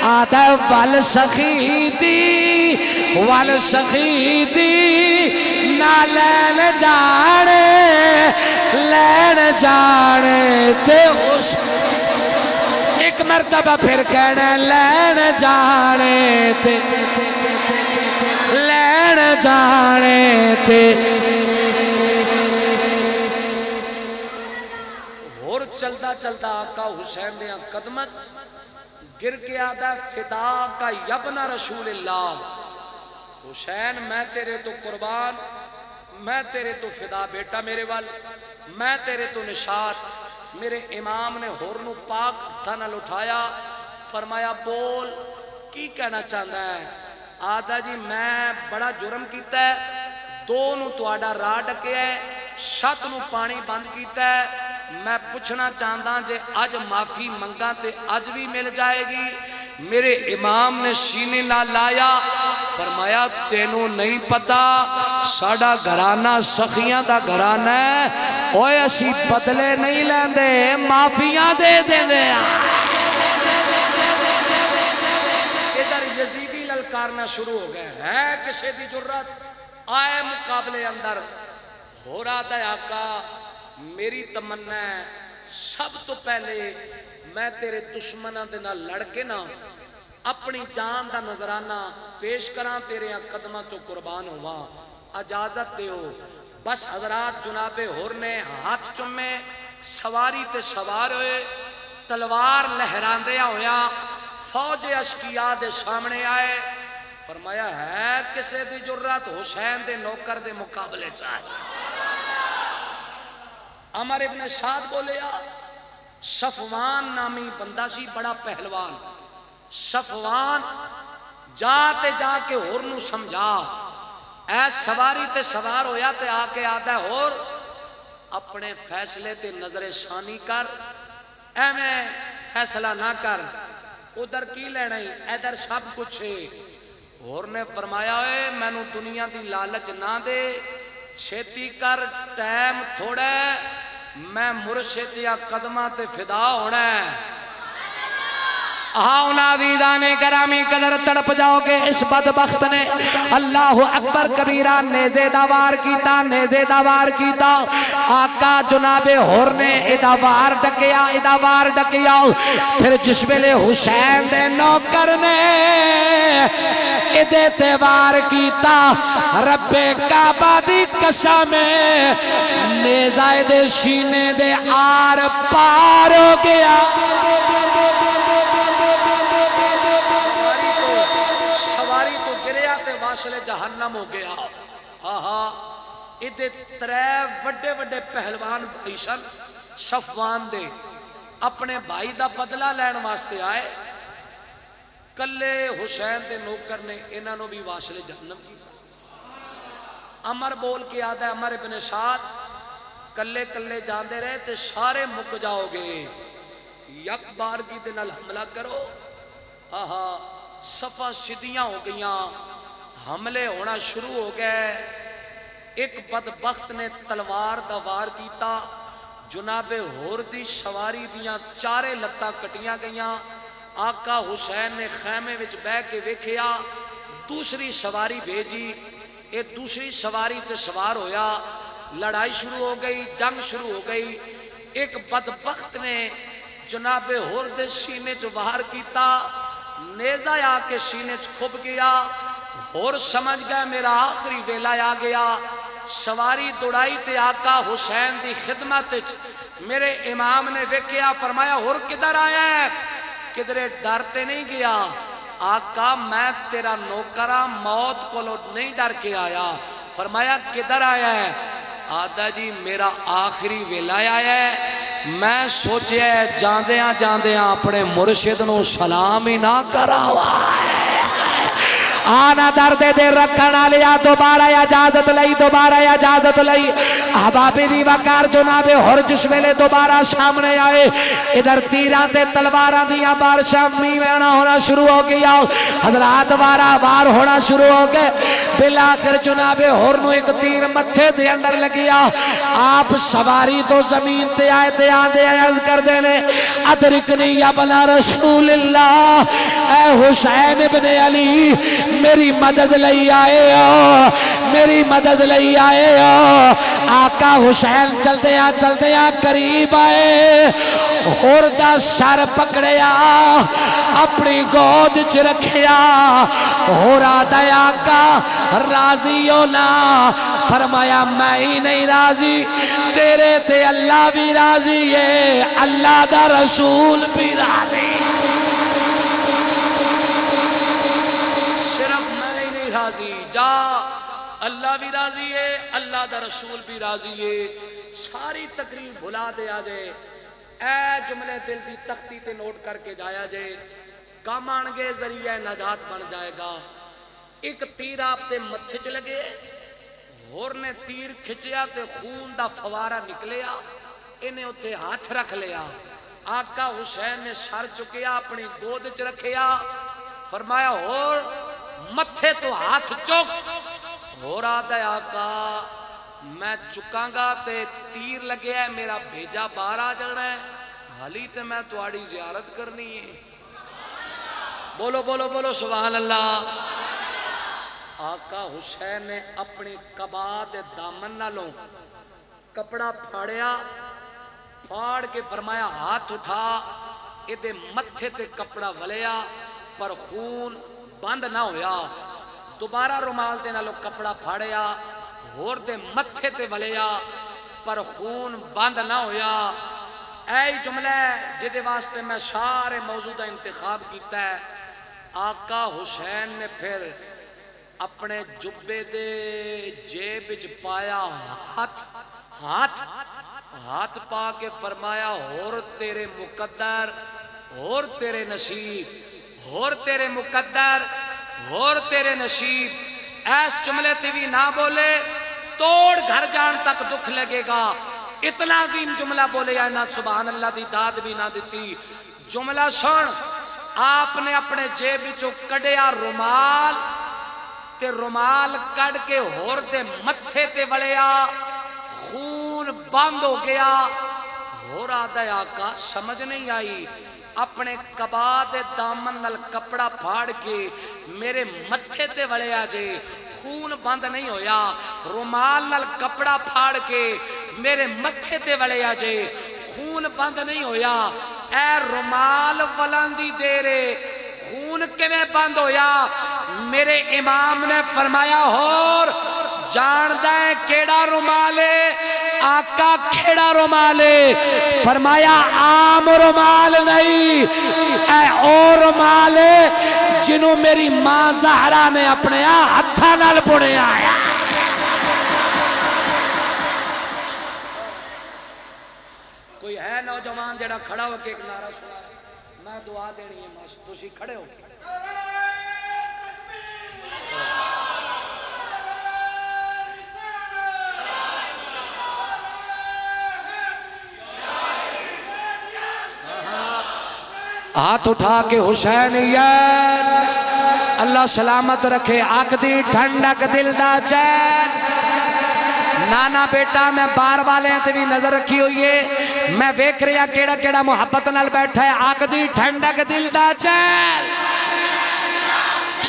آدھا ول سخی دی نہ لین جانے لین جانے تے اس ایک مرتبہ پھر کہنے لین جانے تے لین جانے تے اور چلتا چلتا آقا حسین دیاں قدمت گر کے آدھا فدا کا یبن رسول اللہ، حسین میں تیرے تو قربان، میں تیرے تو فدا، بیٹا میرے وال میں تیرے تو نشاد۔ میرے امام نے ہورنو پاک ہتھاں نال اٹھایا، فرمایا بول کی کہنا چاہتا ہے؟ آدھا جی میں بڑا جرم کیتا ہے، دو نو تواڈا راہ ڈکیا ہے، شت نو پانی بند کیتا ہے، میں پوچھنا چاہتا جے اج معافی منگا تے اج بھی مل جائے گی؟ میرے امام نے سینے نہ لایا، فرمایا تینوں نہیں پتا ساڈا گھرانہ سخیاں دا گھرانہ ہے، اوے اسی بدلے نہیں لیندے معافیاں دے دیندے ہیں۔ ادھر یزیدی للکارنا شروع ہو گئے، ہے کسی دی جرات آئے مقابلے اندر، ہو رہا تھا آقا میری تمنا ہے سب تو پہلے میں تیرے دشمنوں دے نال لڑ کے نا اپنی جان دا نظرانہ پیش کراں، تیرے قدماں تو قربان ہوا، اجازت دیو۔ بس حضرات جناب حر نے ہاتھ چمے، سواری تے سوار ہوئے، تلوار لہراندیا ہویا، فوج اشکیا دے سامنے آئے، فرمایا ہے کسے دی جرات حسین دے نوکر دے مقابلے چاہے؟ عمر ابن سعد بولیا، صفوان نامی بندہ سی بڑا پہلوان، صفوان جا کے ہور نو سمجھا، اے سواری تے سوار ہویا تے آ کے آدھا ہے ہور اپنے فیصلے تے نظر ثانی کر، اے میں فیصلہ نہ کر، ادھر کی لینا ہی ادھر سب کچھ ہے۔ ہور نے فرمایا اے میں نو دنیا دی لالچ نہ دے، چھیتی کر ٹائم تھوڑا ہے، میں مرشد یا قدمہ تے فدا ہونا ہے۔ آؤ نادیدان گرامی قدر تڑپ جاؤ گے اس بدبخت نے اللہ اکبر کبیرہ نیزے دوار کیتا، نیزے دوار کیتا، آقا جناب حر نے ادوار ڈکیا، پھر جس ویلے حسین دے نوکر نے ادے تیوار کیتا، رب کعبہ دی قسم نیزہ دے سینے دے آر پار ہو گیا، سواری تو گریا تے واصل جہنم ہو گیا۔ آہا ادھے ترے وڈے وڈے پہلوان بھائی سن صفوان دے، اپنے بھائی دا بدلہ لین واسطے آئے، کلے حسین دے نوکر نے انہاں نو بھی واصل جہنم کی۔ عمر بول کے آدھا ہے عمر ابن سعد کلے کلے جاندے رہے تے سارے مک جاؤ گے، یک بار کی دن حملہ کرو۔ آہا صفہ سدیاں ہو گئیاں، حملے ہونا شروع ہو گئے، ایک بدبخت نے تلوار دا وار کیتا، جناب حر دی سواری دیاں چارے لتاں کٹیاں گئیاں، آقا حسین نے خیمے وچ بہ کے ویکھیا، دوسری سواری بھیجی، ایک دوسری سواری تے سوار ہویا، لڑائی شروع ہو گئی، جنگ شروع ہو گئی، ایک بدبخت نے جناب حر دے سینے چ وار کیتا، نیزہ آ کے سینے چ کھب گیا، اور سمجھ گیا میرا آخری ویلا آ گیا، سواری دوڑائی تے آقا حسین دی خدمت میرے امام نے ویکھیا، فرمایا اور کدھر آیا ہے؟ کدھرے ڈرتے نہیں گیا، آقا میں تیرا نوکرہ موت کو نہیں ڈر کے آیا۔ فرمایا کدھر آیا ہے؟ آدھا جی میرا آخری ویلا آیا ہے، میں سوچیا ہے جاندیاں اپنے مرشد نو سلام ہی نہ کراوا ہے۔ آنا درد دے رکھنا لیا، دوبارہ اجازت لئی، دوبارہ اجازت لئی، احباب دی وقار جناب حر جس ویلے دوبارہ سامنے آئے، ادھر تیران تے تلواراں دیاں بارشاں میوینا ہونا شروع ہو گیا، حضرات وارا وار ہونا شروع ہو گئے، بالآخر جناب حر نو ایک تیر متھے دے اندر لگیا، آپ سواری تو زمین تے آئے تے آندے عرض کر دینے، ادرکنی یا بنا رسول اللہ، اے حسین ابن علی میری مدد لئی آئے ہو، میری مدد لئی آئے ہو۔ آقا حسین چلدیاں قریب آئے، اور دا سر پکڑیا، اپنی گود چ رکھیا، اور آدھا آقا راضی ہو نا؟ فرمایا میں ہی نہیں راضی، تیرے تے اللہ بھی راضی ہے، اللہ دا رسول بھی راضی، بھی راضی، جا اللہ بھی راضی ہے، اللہ دا رسول بھی راضی ہے، ساری تقریر بھلا دے آ جائے، اے جملے دل دی تختی تے نوٹ کر کے جایا جائے، کام آن گے ذریعہ نجات بن جائے گا۔ ایک تیر آپ تے متھے چ لگے، ہور نے تیر کھچیا تے خون دا فوارہ نکلیا، انہیں اتھے ہاتھ رکھ لیا، آقا حسین نے سر چکیا اپنی گود چ رکھیا، فرمایا ہور متھے تو ہاتھ چک، ہور آدھا ہے آقا میں چکاں گا تے تیر لگیا ہے، میرا بھیجا باہر آ جانا ہے، حالی تے میں تواڑی زیارت کرنی ہے۔ بولو بولو بولو سبحان اللہ۔ آقا حسین نے اپنی قبا دے دامن نالوں کپڑا پھاڑیا، پھاڑ کے فرمایا ہاتھ اٹھا، ادھے متھے تے کپڑا ولیا پر خون بند نہ ہویا، دوبارہ رومال دے نالوں کپڑا پھاڑیا، ہور دے متھے تے ولیا پر خون بند نہ ہویا۔ اے جملہ جدے واسطے میں سارے موضوع دا انتخاب کیتا ہے۔ آقا حسین نے پھر اپنے جبے دے جیب وچ پایا ہاتھ پا کے فرمایا ہور تیرے مقدر، ہور تیرے نصیب، ہور تیرے مقدر، ہور تیرے نصیب۔ ایس جملے تے بھی نہ بولے توڑ گھر جان تک دکھ لگے گا، اتنا عظیم جملہ بولے یا نہ سبحان اللہ دی داد بھی نہ دیتی۔ جملہ سن، آپ نے اپنے جیب وچوں کڈیا رومال تے رومال کڈ کے ہور دے متھے تے ولیا، خون بند ہو گیا۔ ہور آدھا آقا سمجھ نہیں آئی، اپنے قبا دے دامن نال کپڑا پھاڑ کے میرے متھے تے ولیا جے، خون بند نہیں ہویا، رومال نال کپڑا پھاڑ کے میرے متھے تے ولیا جے، خون بند نہیں ہویا۔ اے رومال ولن دی دیرے خون کیویں بند ہویا؟ میرے امام نے فرمایا ہور جاندہ ہے کیڑا رومال ہے؟ آقا کھیڑا رومال ہے؟ فرمایا عام رومال نہیں، اے او رومال ہے جنہوں میری ماں زہرا نے اپنے ہتھاں نال بنے آیا۔ کوئی ہے نوجوان جڑا کھڑا ہو کے ایک نعرہ سنا ہے؟ میں دعا دینی ہے ماشاء تسی کھڑے ہو کے ہاتھ اٹھا کے حسینیت اللہ سلامت رکھے، آکدی ٹھنڈک دل دا چین۔ نانا بیٹا میں بار والے تے بھی نظر رکھی ہوئی ہے، میں ویکھ رہا کیڑا کیڑا محبت نال بیٹھا ہے، آکدی ٹھنڈک دل دا چین،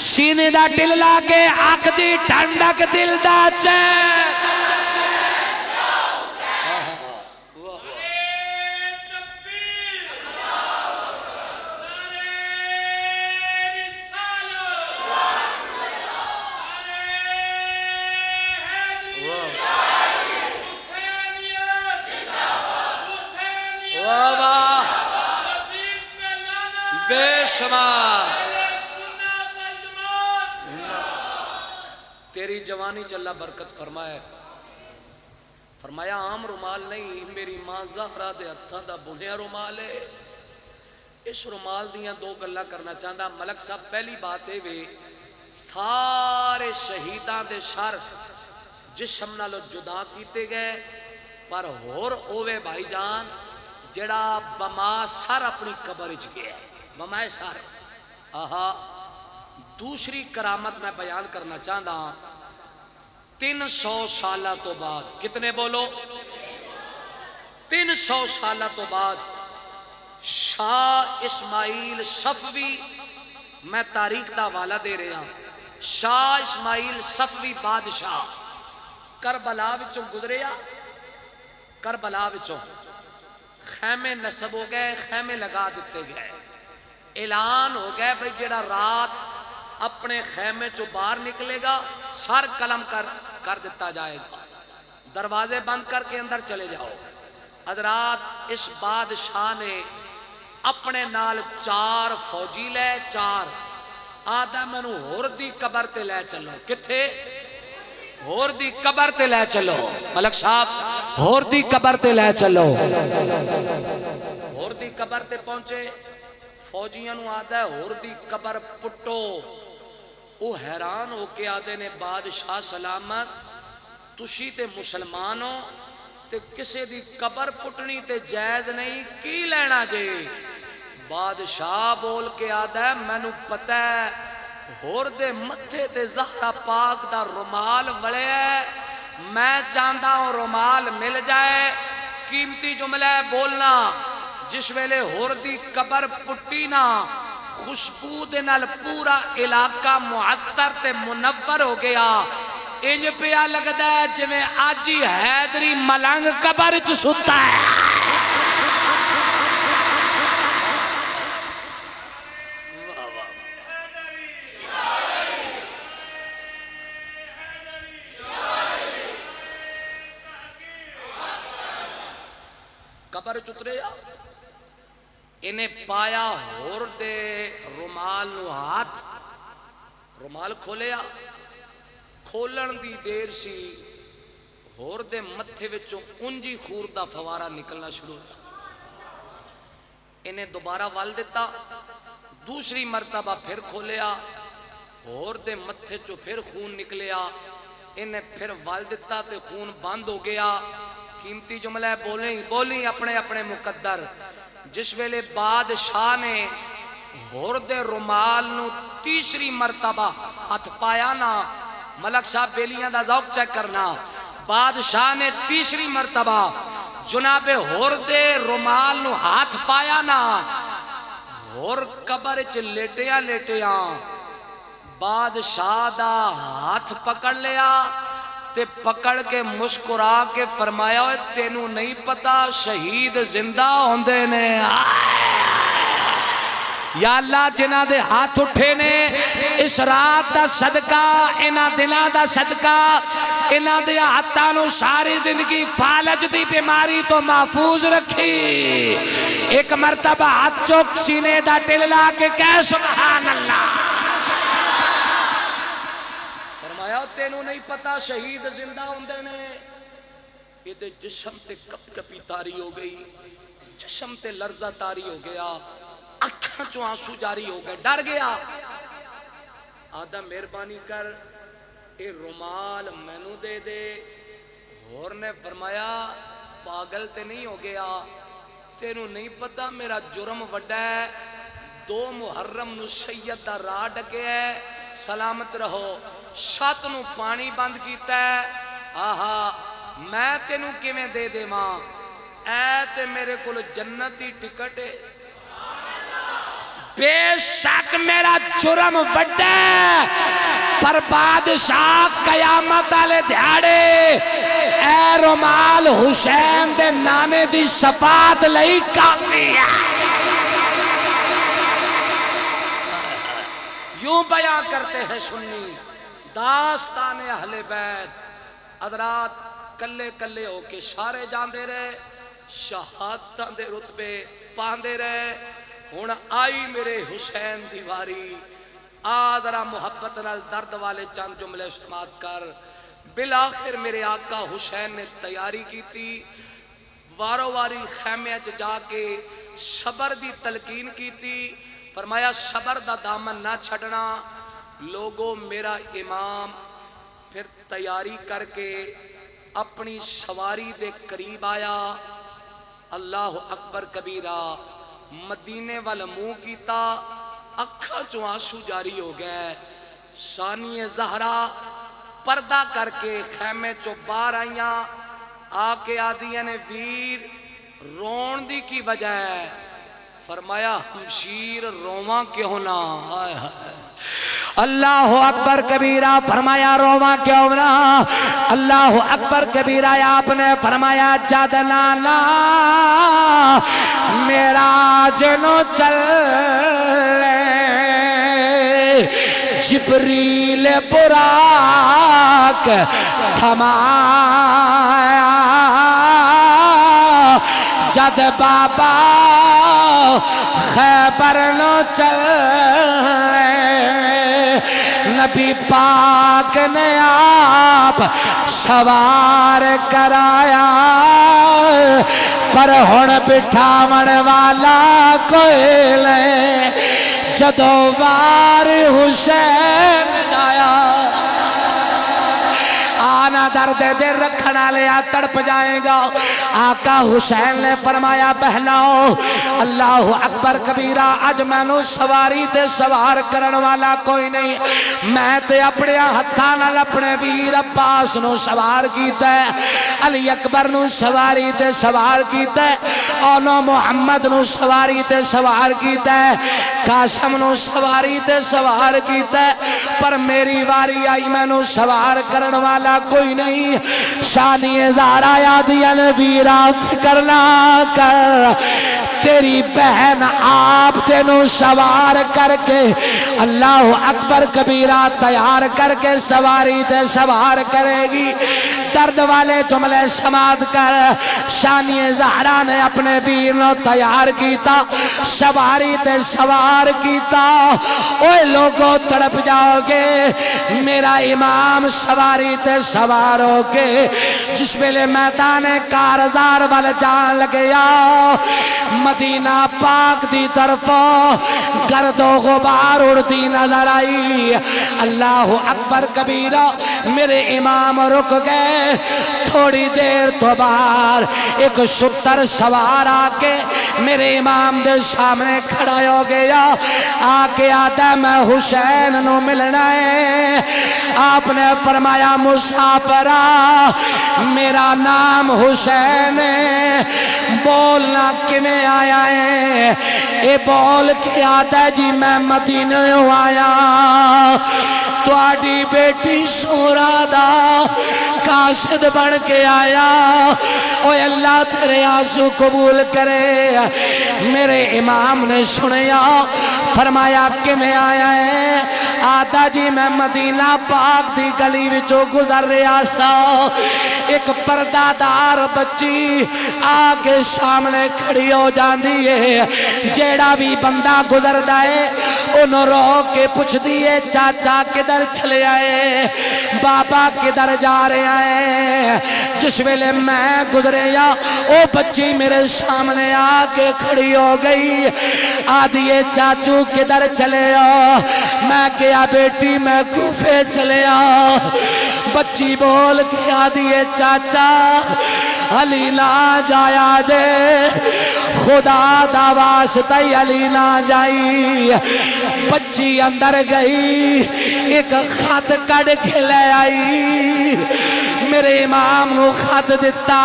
سینے دا ٹل لا کے آکدی ٹھنڈک دل دا چین۔ بے شمار تیری جوانی چ اللہ برکت فرمائے۔ فرمایا عام رومال نہیں، میری ماں زہرا دے ہتھاں دا بنیا رومال ہے۔ اس رومال دیاں دو گلاں کرنا چاہتا ملک صاحب۔ پہلی بات ہے وے سارے شہیداں دے سر جسم نالو جدا کیتے گئے، پر ہور اوے بھائی جان جڑا بما سر اپنی قبر وچ گیا، بمائے سر۔ آہا دوسری کرامت میں بیان کرنا چاہتا ہوں، 300 سالہ تو بعد، کتنے بولو؟ 300 سالہ تو بعد شاہ اسماعیل صفوی، میں تاریخ دا حوالہ دے رہا ہوں، شاہ اسماعیل صفوی بادشاہ کربلا وچوں گزریا، کربلا وچوں خیمے نصب ہو گئے، خیمے لگا دیتے گئے، اعلان ہو گئے بھئی جڑا رات اپنے خیمے چو باہر نکلے گا سر قلم کر دیتا جائے گا، دروازے بند کر کے اندر چلے جاؤ۔ حضرات اس بادشاہ نے اپنے نال 4 فوجی لے، 4 آدھا مینوں ہور دی قبر تے لے چلو. کتھے؟ ہور دی قبر تے لے چلو. ملک صاحب ہور دی قبر تے لے چلو. ہور دی قبر تے پہنچے، فوجیاں نو آدھا ہے ہور دی قبر پٹو. وہ حیران ہو کے آدھے نے بادشاہ سلامت تسی تے مسلمان ہو تے کسے دی قبر پٹنی تے جائز نہیں، کی لینا جے؟ بادشاہ بول کے آدھا ہے مینوں پتہ ہے ہور دے متھے تے زہرا پاک دا رومال وڑے ہے، میں چاہتا ہوں رومال مل جائے. قیمتی جملہ ہے بولنا. جس ویلے ہور دی قبر پٹی نا، خوشبو دے نال پورا علاقہ معطر تے منور ہو گیا. انج پیا لگدا ہے جویں اج ہی حیدری ملنگ قبر چ ستا ہے. قبر چترے انہیں پایا ہور دے رومال نو ہاتھ، رومال کھولیا، کھولن دی دیر سی ہور دے متھے وچوں انجی خور دا فوارہ نکلنا شروع ہوا. انہیں دوبارہ وال دیتا، دوسری مرتبہ پھر کھولیا، ہور دے متھے چوں پھر خون نکلیا. انہیں پھر وال دیتا تے خون بند ہو گیا. قیمتی جملہ ہے بولیں اپنے اپنے مقدر. جس ویلے بادشاہ نے ہور دے رومال نو تیسری مرتبہ ہاتھ پایا نا، ملک صاحب بیلیاں دا ذوق چیک کرنا، بادشاہ نے تیسری مرتبہ جناب ہور دے رومال نو ہاتھ پایا نا، ہور قبر چ لیٹیاں لیٹیاں بادشاہ دا ہاتھ پکڑ لیا تے پکڑ کے مسکرا کے فرمایا تینوں نہیں پتا شہید زندہ ہوندے نے. یا اللہ جنہ دے ہاتھ اٹھے نے اس رات دا صدقہ، انہ دنہ دا صدقہ، انہ دے ہاتھاں نو ساری زندگی فالج دی بیماری تو محفوظ رکھی. ایک مرتبہ ہاتھ چوک سینے دا ٹل لا کے کہہ سبحان اللہ. تینوں نہیں پتا شہید زندہ ہوندے نے. یہ دے جسم تے کپ کپی تاری ہو گئی، جسم تے لرزہ تاری ہو گیا، اکھاں چوں آنسو جاری ہو گئے، ڈر گیا. آدھا مہربانی کر اے رومال مینوں دے دے. اور نے فرمایا پاگل تے نہیں ہو گیا، تینوں نہیں پتا میرا جرم وڈا ہے. 2 محرم نو سید دا راہ ڈکے ہے، سلامت رہو. شات نو پانی بند کیتا ہے. آہا میں تینوں کیویں دے دے ماں، اے تے میرے کول جنتی ٹکٹ ہے. بے شک میرا جرم وڈا ہے، پر بادشاہ قیامت والے دھیاڑے اے رومال حسین دے نامے دی شفاعت لئی کافی ہے. یوں بیان کرتے ہیں سنی داستان اہل بیت. حضرات کلے کلے ہو کے سارے جاندے رہے، شہادتاں دے رتبے پاندے رہے. ہن آئی میرے حسین دی واری. ذرا محبت نال درد والے چند جملے سماعت کر. بالآخر میرے آقا حسین نے تیاری کی تھی، وارو واری خیمے چ جا کے صبر دی تلقین کی تھی. فرمایا صبر دا دامن نہ چھڑنا. لوگوں میرا امام پھر تیاری کر کے اپنی سواری دے قریب آیا. اللہ اکبر کبیرہ. مدینے والا منہ کیتا، اکھاں چوں آنسو جاری ہو گئے. ثانی زہرا پردہ کر کے خیمے چوں باہر آئیاں. آ کے آدیاں نے ویر رون دی کی وجہ ہے. فرمایا ہمشیر رواں کیوں نہ. اللہ اکبر کبیرہ. فرمایا رواں کیوں نہ. اللہ اکبر کبیرہ. آپ نے فرمایا جد نانا میرا جنو چل جبریل براق تھمایا. جد بابا خیبر نو چل نبی پاک نے آپ سوار کرایا پر ہن بٹھاون والا کوئی لے جدو وار حسین آیا آنا درد دل رکھنا لیا تڑپ جائے گا آقا حسین نے فرمایا بہناؤ اللہ اکبر کبیرہ اج میں نو سواری تے سوار کرن والا کوئی نہیں میں تے اپنے ہتھاں نال اپنے ویر عباس نو سوار کیتا ہے علی اکبر نو سواری تے سوار کیتا ہے اونو محمد نو سواری تے سوار کیتا ہے قاسم نو سواری تے سوار کیتا ہے پر میری واری آئی میں نو سوار کرن والا کوئی نہیں شانی زارا یادیاں ویرا فکر نہ کر تیری بہن آپ تینو سوار کر کے اللہ اکبر کبیرہ تیار کر کے سواری تے سوار کرے گی درد والے جملے سماعت کر شانی زہرا نے اپنے ویر نو تیار کیتا سواری تے سوار کیتا اوے لوگوں تڑپ جاؤ گے میرا امام سواری تے سوار ہو کے جس ویلے میدان کارزار وال جان لگیا مدینہ پاک دی طرفوں گرد و غبار اڑتی نظر آئی اللہ اکبر کبیرہ میرے امام رک گئے تھوڑی دیر تو باہر ایک شتر سوار آکے میرے امام دے سامنے کھڑا ہو گیا آکے آتا میں حسین نو ملنا ہے آپ نے فرمایا مسافرہ میرا نام حسین ہے بولنا کمیں آیا ہے اے بول کے آتا ہے جی میں مدینہ آیا تو آڈی بیٹی سورا دا قاصد بن کے آیا اوہ اللہ تیرے آنسو قبول کرے میرے امام نے سنیا فرمایا کہ میں آیا ہے آتا جی میں مدینہ پاک دی گلی وچوں گزر رہا سا ایک پردہ دار بچی آگے سامنے کھڑی ہو جاندی ہے جیڑا بھی بندہ گزر دائے انہوں رو کے پوچھ دیئے چاچا کدھر چلے آئے بابا کدھر جا رہے آئے جس ویلے میں گزرے یا او بچی میرے سامنے آگے کھڑی ہو گئی آدھیے چاچو کدھر چلے آ میں کیا بیٹی میں کوفے چلے آ بچی بول کے آدھیے چاچا علی نہ جایا دے خدا دا واسطہ علی نہ جائی بچی اندر گئی ایک خط کڑ کے لے آئی میرے امام نو خط دیتا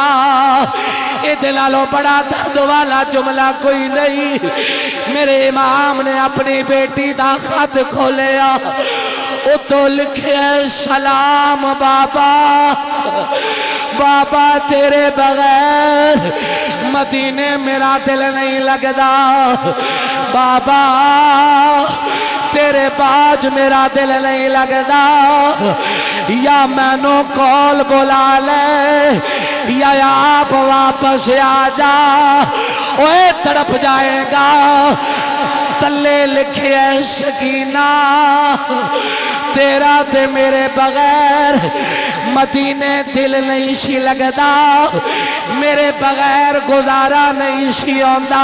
اے دلالو بڑا درد والا جملہ کوئی نہیں میرے امام نے اپنی بیٹی دا خط کھولیا او تو لکھے سلام بابا بابا تیرے بغیر مدینے میرا دل نہیں لگدا بابا تیرے باج میرا دل نہیں لگدا یا میں نو کال بلا لے یا آپ واپس آ جا اوے تڑپ جائے گا تلے لکھے سکینہ تیرا تے میرے بغیر مدینے دل نہیں سی لگدا میرے بغیر گزارا نہیں سی ہوندا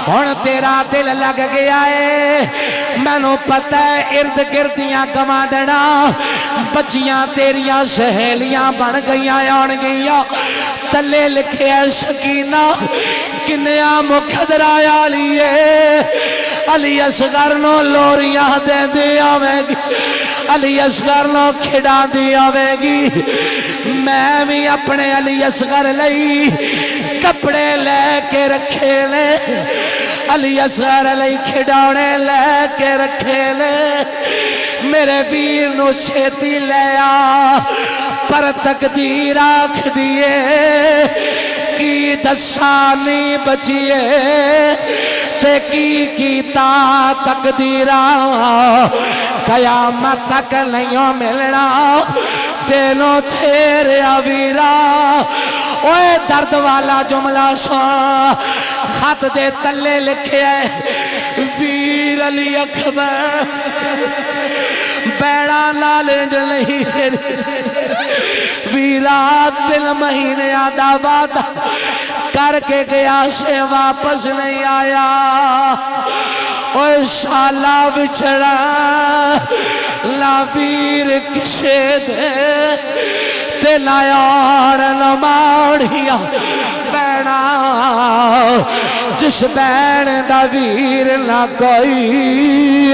ہن تیرا دل لگ گیا ہے میں نو پتہ ہے ارد گردیاں کما دینا بچیاں تیریاں سہیلیاں بن گئیاں آن گئیاں تلے لکھے سکینہ کنیا مقدرہ لیے علی اصغر نو لوریاں دے دی آوے گی علی اصغر نو کھڑا دی آوے گی میں بھی اپنے علی اصغر لئی کپڑے لے کے رکھے لے علی اصغر لئی کھڑاونے لے کے رکھے لے میرے ویر نو چھیتی لے آ پر تقدیر آکھ دیئے کی دسانی بچیے تے کیتا تقدیرہ قیامت تک نہیں ملنا تینوں تھیرے ویرا اوے درد والا جملہ سن خط دے تلے لکھے ہے ویر علی اکبر بیڑا نال جلہی ویرا 3 مہینے آدھا وعدہ کر کے گیا سے واپس نہیں آیا اوہ سالہ بچڑا لا ویر کسے دے تے نہ یار نہ ماڑیا بیڑا جس بین دا ویر نہ کوئی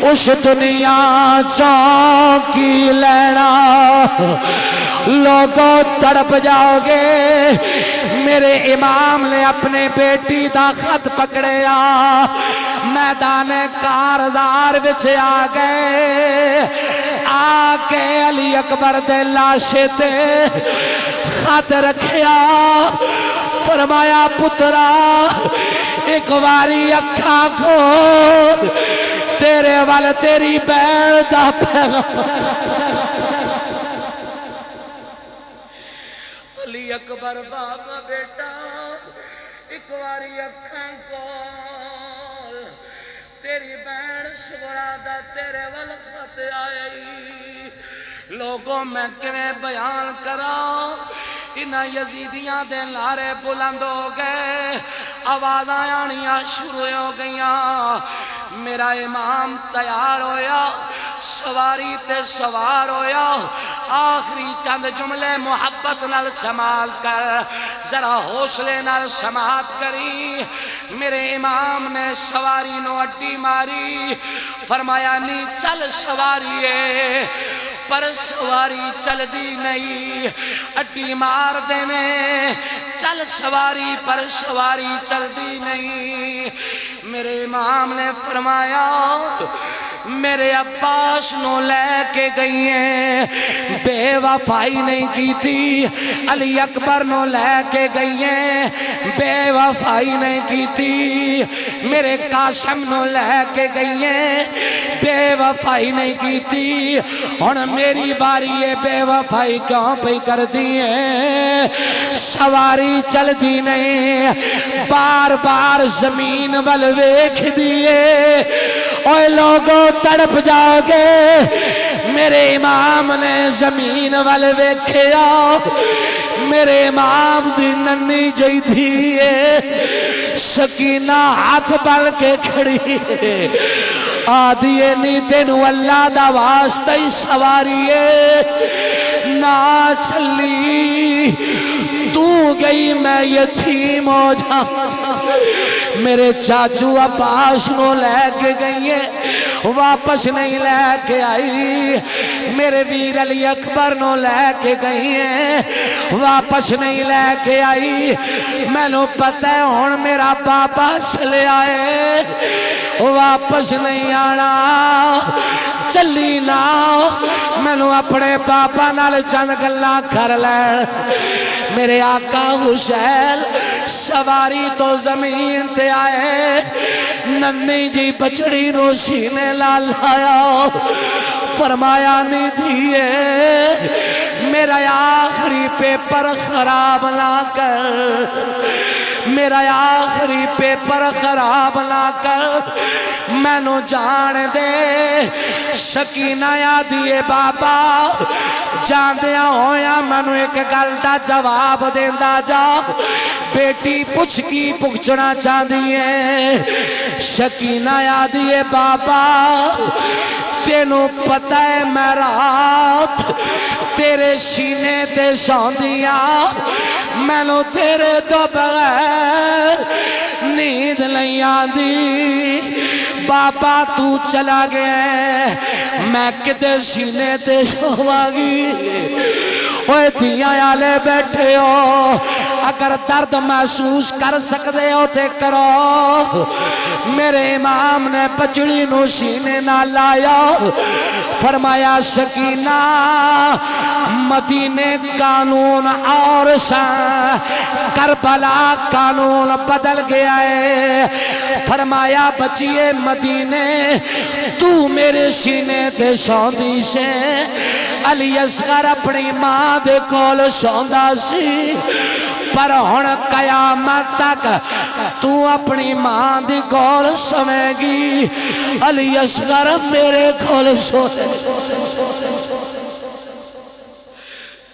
اس دنیا چاکی لینا لوگوں تڑپ جاؤ گے میرے امام نے اپنے بیٹی دا خط پکڑیا میدان کارزار وچ آ گئے آکے علی اکبر دے لاشے تے خط رکھیا فرمایا پترا ایک واری اکھاں کھول تیرے وال تیری بین دا پیغام علی اکبر بابا بیٹا ایک واری اکھاں کھول تیری بین سورا دا تیرے وال خط آئی لوگوں میں کیویں بیان کرا انہاں یزیدیاں دے نعرے بلند ہو گئے آوازاں آنیاں شروع ہو گئیاں میرا امام تیار ہویا سواری تے سوار ہویا آخری چند جملے محبت نال سمال کر ذرا حوصلے نال سماعت کری میرے امام نے سواری نو اڈی ماری فرمایا نہیں چل سواریے پر سواری چل دی نہیں اڈی مار دینے چل سواری پر سواری چل دی نہیں میرے امام نے فرمایا میرے عباس نو لے کے گئی ہیں بے وفائی نہیں کی تھی علی اکبر نو لے کے گئی ہیں بے وفائی نہیں کی تھی میرے قاسم نو لے کے گئی ہیں بے وفائی نہیں کی تھی اور میری باری یہ بے وفائی کیوں پہ کر دی ہے سواری چل دی نہیں بار بار زمین ول ویکھ دیئے اوے لوگوں تڑپ جاؤ گے میرے امام نے زمین ول ویکھیا میرے امام دی ننی جئی تھی سکینہ ہاتھ بل کے کھڑی آدھیے نہیں تینو اللہ دا واسطہ ہی سواریے نہ چلی تو گئی میں یتیم ہو جا میرے چاچو عباس نو لے کے گئی ہے واپس نہیں لے کے آئی میرے ویر علی اکبر نو لے کے گئی ہے واپس نہیں لے کے آئی میں نو پتہ ہے ہون میرا پاپا چلے آئے واپس نہیں آنا چلی نہ میں نو اپنے پاپا نال چند گلاں کر لین میرے آقا حسین سواری تو زمین تے آئے ننی جی بچڑی نو سینے لال آیا فرمایا نہیں دیئے میرا آخری پیپر خراب نہ کر میرا آخری پیپر خراب نہ کر میں نو جان دے سکینہ یادیے بابا جان دیا ہویا میں نو ایک گل دا جواب دیندہ جا بیٹی پچھ کی پکچنا چاہ دیئے سکینہ یادیے بابا تینو پتہ ہے میں رات تیرے سینے تے سوندیاں میں نو تیرے تو بغیر نیند نہیں آندی بابا تو چلا گئے میں کدے سینے تے سواگی اوے دیاں آلے بیٹھے ہو اگر درد محسوس کر سکتے ہو تے کرو میرے امام نے بچڑی نو سینے نہ لایا فرمایا سکینہ مدینے قانون اور کربلا قانون بدل گیا ہے فرمایا بچیے مدینے تو میرے سینے تے سوندی سے علی اصغر اپنی ماں دے کول سوندا سی پر ہن قیامت تک تو اپنی ماں دی کول سویں گی علی اصغر میرے کول سوے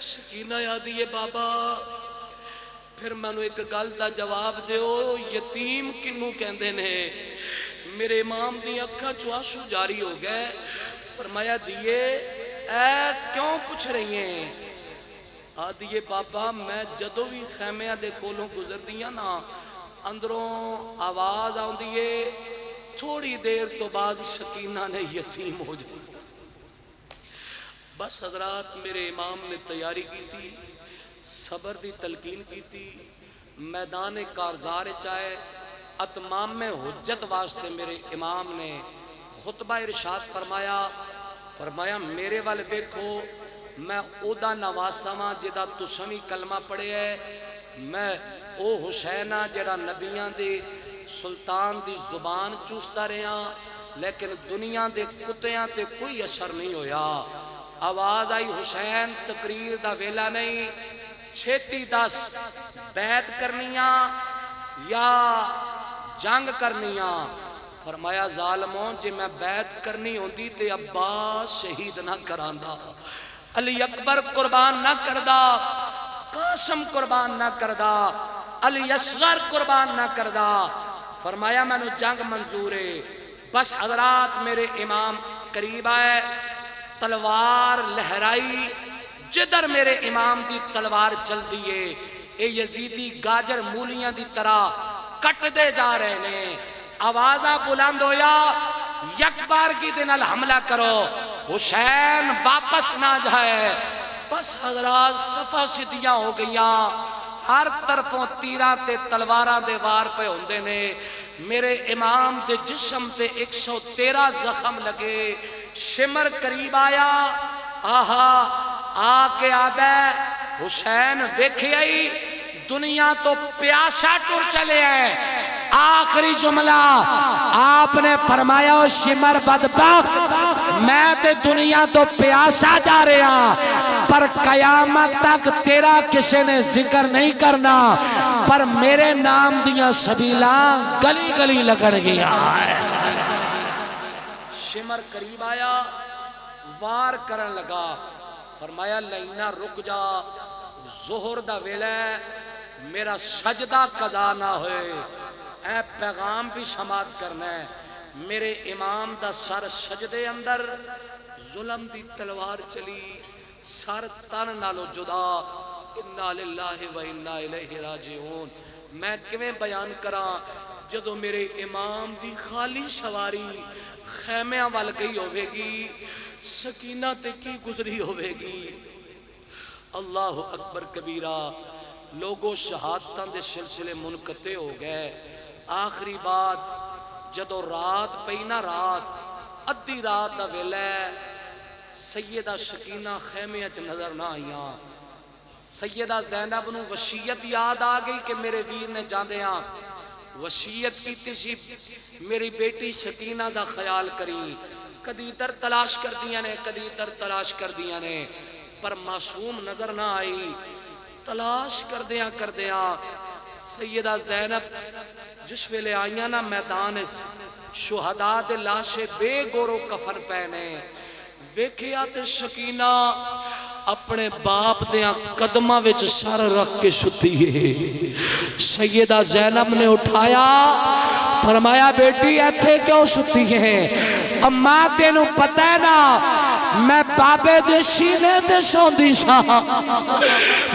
سکینہ آدھی ہے بابا پھر مینوں ایک گل دا جواب دیو یتیم کنوں کہندے نے میرے امام دی اکھاں چوں آنسو جاری ہو گئے فرمایا دیے اے کیوں پوچھ رہی ہیں آدھیے بابا میں جدو بھی خیمیاں دے کولوں گزر دیاں نا اندروں آواز آن دیئے تھوڑی دیر تو بعد سکینہ نے یتیم ہو جائے بس حضرات میرے امام نے تیاری کی تھی صبر دی تلقین کی تھی میدان کارزار چاہے اتمام حجت واسطے میرے امام نے خطبہ ارشاد فرمایا میرے والے دیکھو میں اودا نواسا ماں جدا تسمی کلمہ پڑھے ہے میں او حسینہ جڑا نبیاں دے سلطان دی زبان چوستا رہا لیکن دنیا دے کتیاں تے کوئی اثر نہیں ہویا آواز آئی حسین تقریر دا ویلا نہیں چھیتی دس بیعت کرنیاں یا جنگ کرنیاں فرمایا ظالموں جے میں بیعت کرنی ہوندی تے عباس شہید نہ کراندا علی اکبر قربان نہ کردا قاسم قربان نہ کردا علی اصغر قربان نہ کردا فرمایا میں نے جنگ منظور ہے بس حضرات میرے امام قریب آئے تلوار لہرائی جدر میرے امام دی تلوار چل دیئے اے یزیدی گاجر مولیاں دی طرح کٹ دے جا رہے نے آوازہ بلند ہویا یک بار کی دن الحملہ کرو حسین واپس نہ جائے بس حضرات صفحہ سدیاں ہو گئیاں ہر طرفوں تیران تے تلواراں دے وار پہ ہوندے نے میرے امام دے جسم تے 113 زخم لگے شمر قریب آیا آہا آکے آدھے حسین دیکھے آئی دنیا تو پیاسا ٹور چلے ہیں آخری جملہ آپ نے فرمایا او شمر بدبخت میں تے دنیا تو پیاسا جا رہے ہیں پر قیامت تک تیرا کسی نے ذکر نہیں کرنا پر میرے نام دیا سبیلہ گلی گلی لگڑ گیا ہے شمر قریب آیا وار کرن لگا فرمایا لائنہ رک جا ظہر دا ویلے میرا سجدہ قضا نہ ہوئے اے پیغام بھی سماعت کرنا ہے میرے امام دا سر سجدے اندر ظلم دی تلوار چلی سر تن نالو جدا انا للہ و انا الیہ راجعون میں کیویں بیان کراں جدو میرے امام دی خالی سواری خیمیاں وال گئی ہوئے گی سکینہ تے کی گزری ہوئے گی اللہ اکبر کبیرہ لوگوں شہادتاں دے سلسلے منقطع ہو گئے آخری بات جدو رات پینا رات ادھی رات دا ویلے سیدہ سکینہ خیمے اچ نظر نہ آئیاں سیدہ زینب نو وصیت یاد آ گئی کہ میرے ویر نے جاندیاں وصیت کیتی سی میری بیٹی سکینہ دا خیال کری کدی در تلاش کر دیا نے کدی در تلاش کر دیا نے پر معصوم نظر نہ آئی تلاش کر دیا سیدہ زینب جس ویلے آئیاں نا میدان شہداء دے لاشے بے گورو کفن پہنے ویکھیا تے سکینہ اپنے باپ دیاں قدمہ وچ سر رکھ کے ستی ہے سیدہ زینب نے اٹھایا فرمایا بیٹی ایتھے کیوں ستی ہے اماں تینو پتہ ہے نا میں بابے دے سینے دے سوندی سا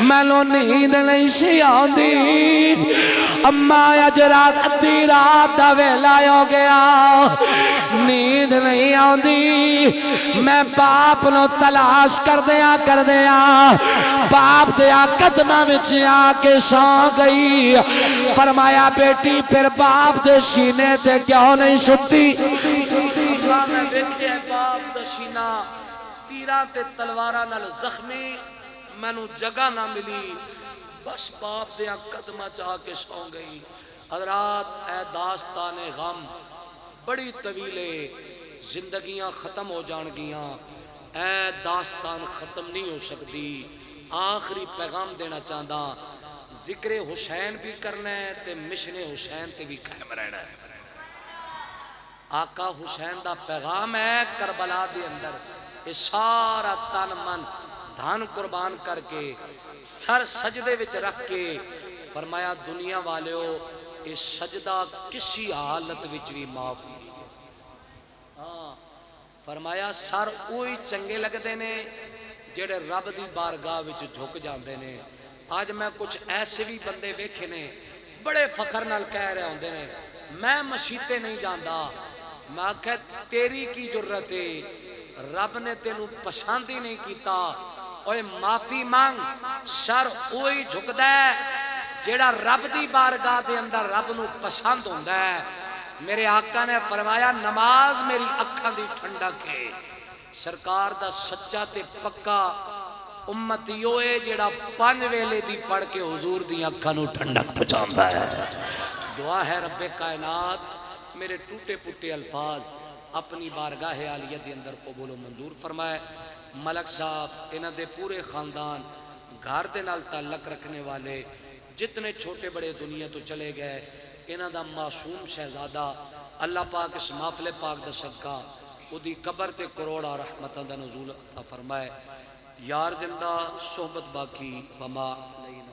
میں لو نیند نہیں سی آندی اماں اج رات ادھی رات دا ویلا ہو گیا نیند نہیں آندی میں باپ نو تلاش کر دیا باپ دیا قدمہ وچ آ کے سو گئی فرمایا بیٹی پھر باپ دے سینے تے کیوں نہیں ستی میں دیکھے باپ دا سینہ تیران تے تلوارہ نال زخمی میں نو جگہ نہ ملی بس باپ دیا قدمہ چاہ کے سو گئی حضرات اے داستان غم بڑی طویلے زندگیاں ختم ہو جان گیاں، اے داستان ختم نہیں ہو سکتی۔ آخری پیغام دینا چاہتا، ذکر حسین بھی کرنا ہے تے مشن حسین تے بھی قائم رہنا ہے۔ آقا حسین دا پیغام ہے کربلا دے اندر، یہ سارا تن من دھن قربان کر کے سر سجدے وچ رکھ کے فرمایا دنیا والیو یہ سجدہ کسی حالت وچ بھی معاف نہیں۔ ہاں فرمایا سر اوہی چنگے لگتے نے جڑے رب دی بارگاہ وچ جھک جاندے نے۔ آج میں کچھ ایسے بھی بندے ویکھے نے بڑے فخر نال کہہ رہے ہوندے نے میں مسیتے نہیں جاندا، میں آکھیا تیری کی جرت ہے، رب نے تینوں پسند ہی نہیں کیتا۔ اوے معافی مانگ، سر اوہی جھکدا ہے جیڑا رب دی بارگاہ دے اندر رب نو پسند ہوندا ہے۔ میرے آقا نے فرمایا نماز میری اکھاں دی ٹھنڈک ہے۔ سرکار دا سچا تے پکا امتی ہوئے جیڑا 5 ویلے دی پڑھ کے حضور دی اکھاں نو ٹھنڈک پہنچاندا ہے۔ دعا ہے رب کائنات میرے ٹوٹے پٹے الفاظ اپنی بارگاہ عالیہ دے اندر قبول و منظور فرمائے۔ ملک صاحب انہاں دے پورے خاندان گھر دے نال تعلق رکھنے والے جتنے چھوٹے بڑے دنیا تو چلے گئے، انہاں دا معصوم شہزادہ اللہ پاک اس محفل پاک دا صدقہ اودی قبر تے کروڑا رحمتاں دا نزول عطا فرمائے۔ یار زندہ صحبت باقی وما علینا۔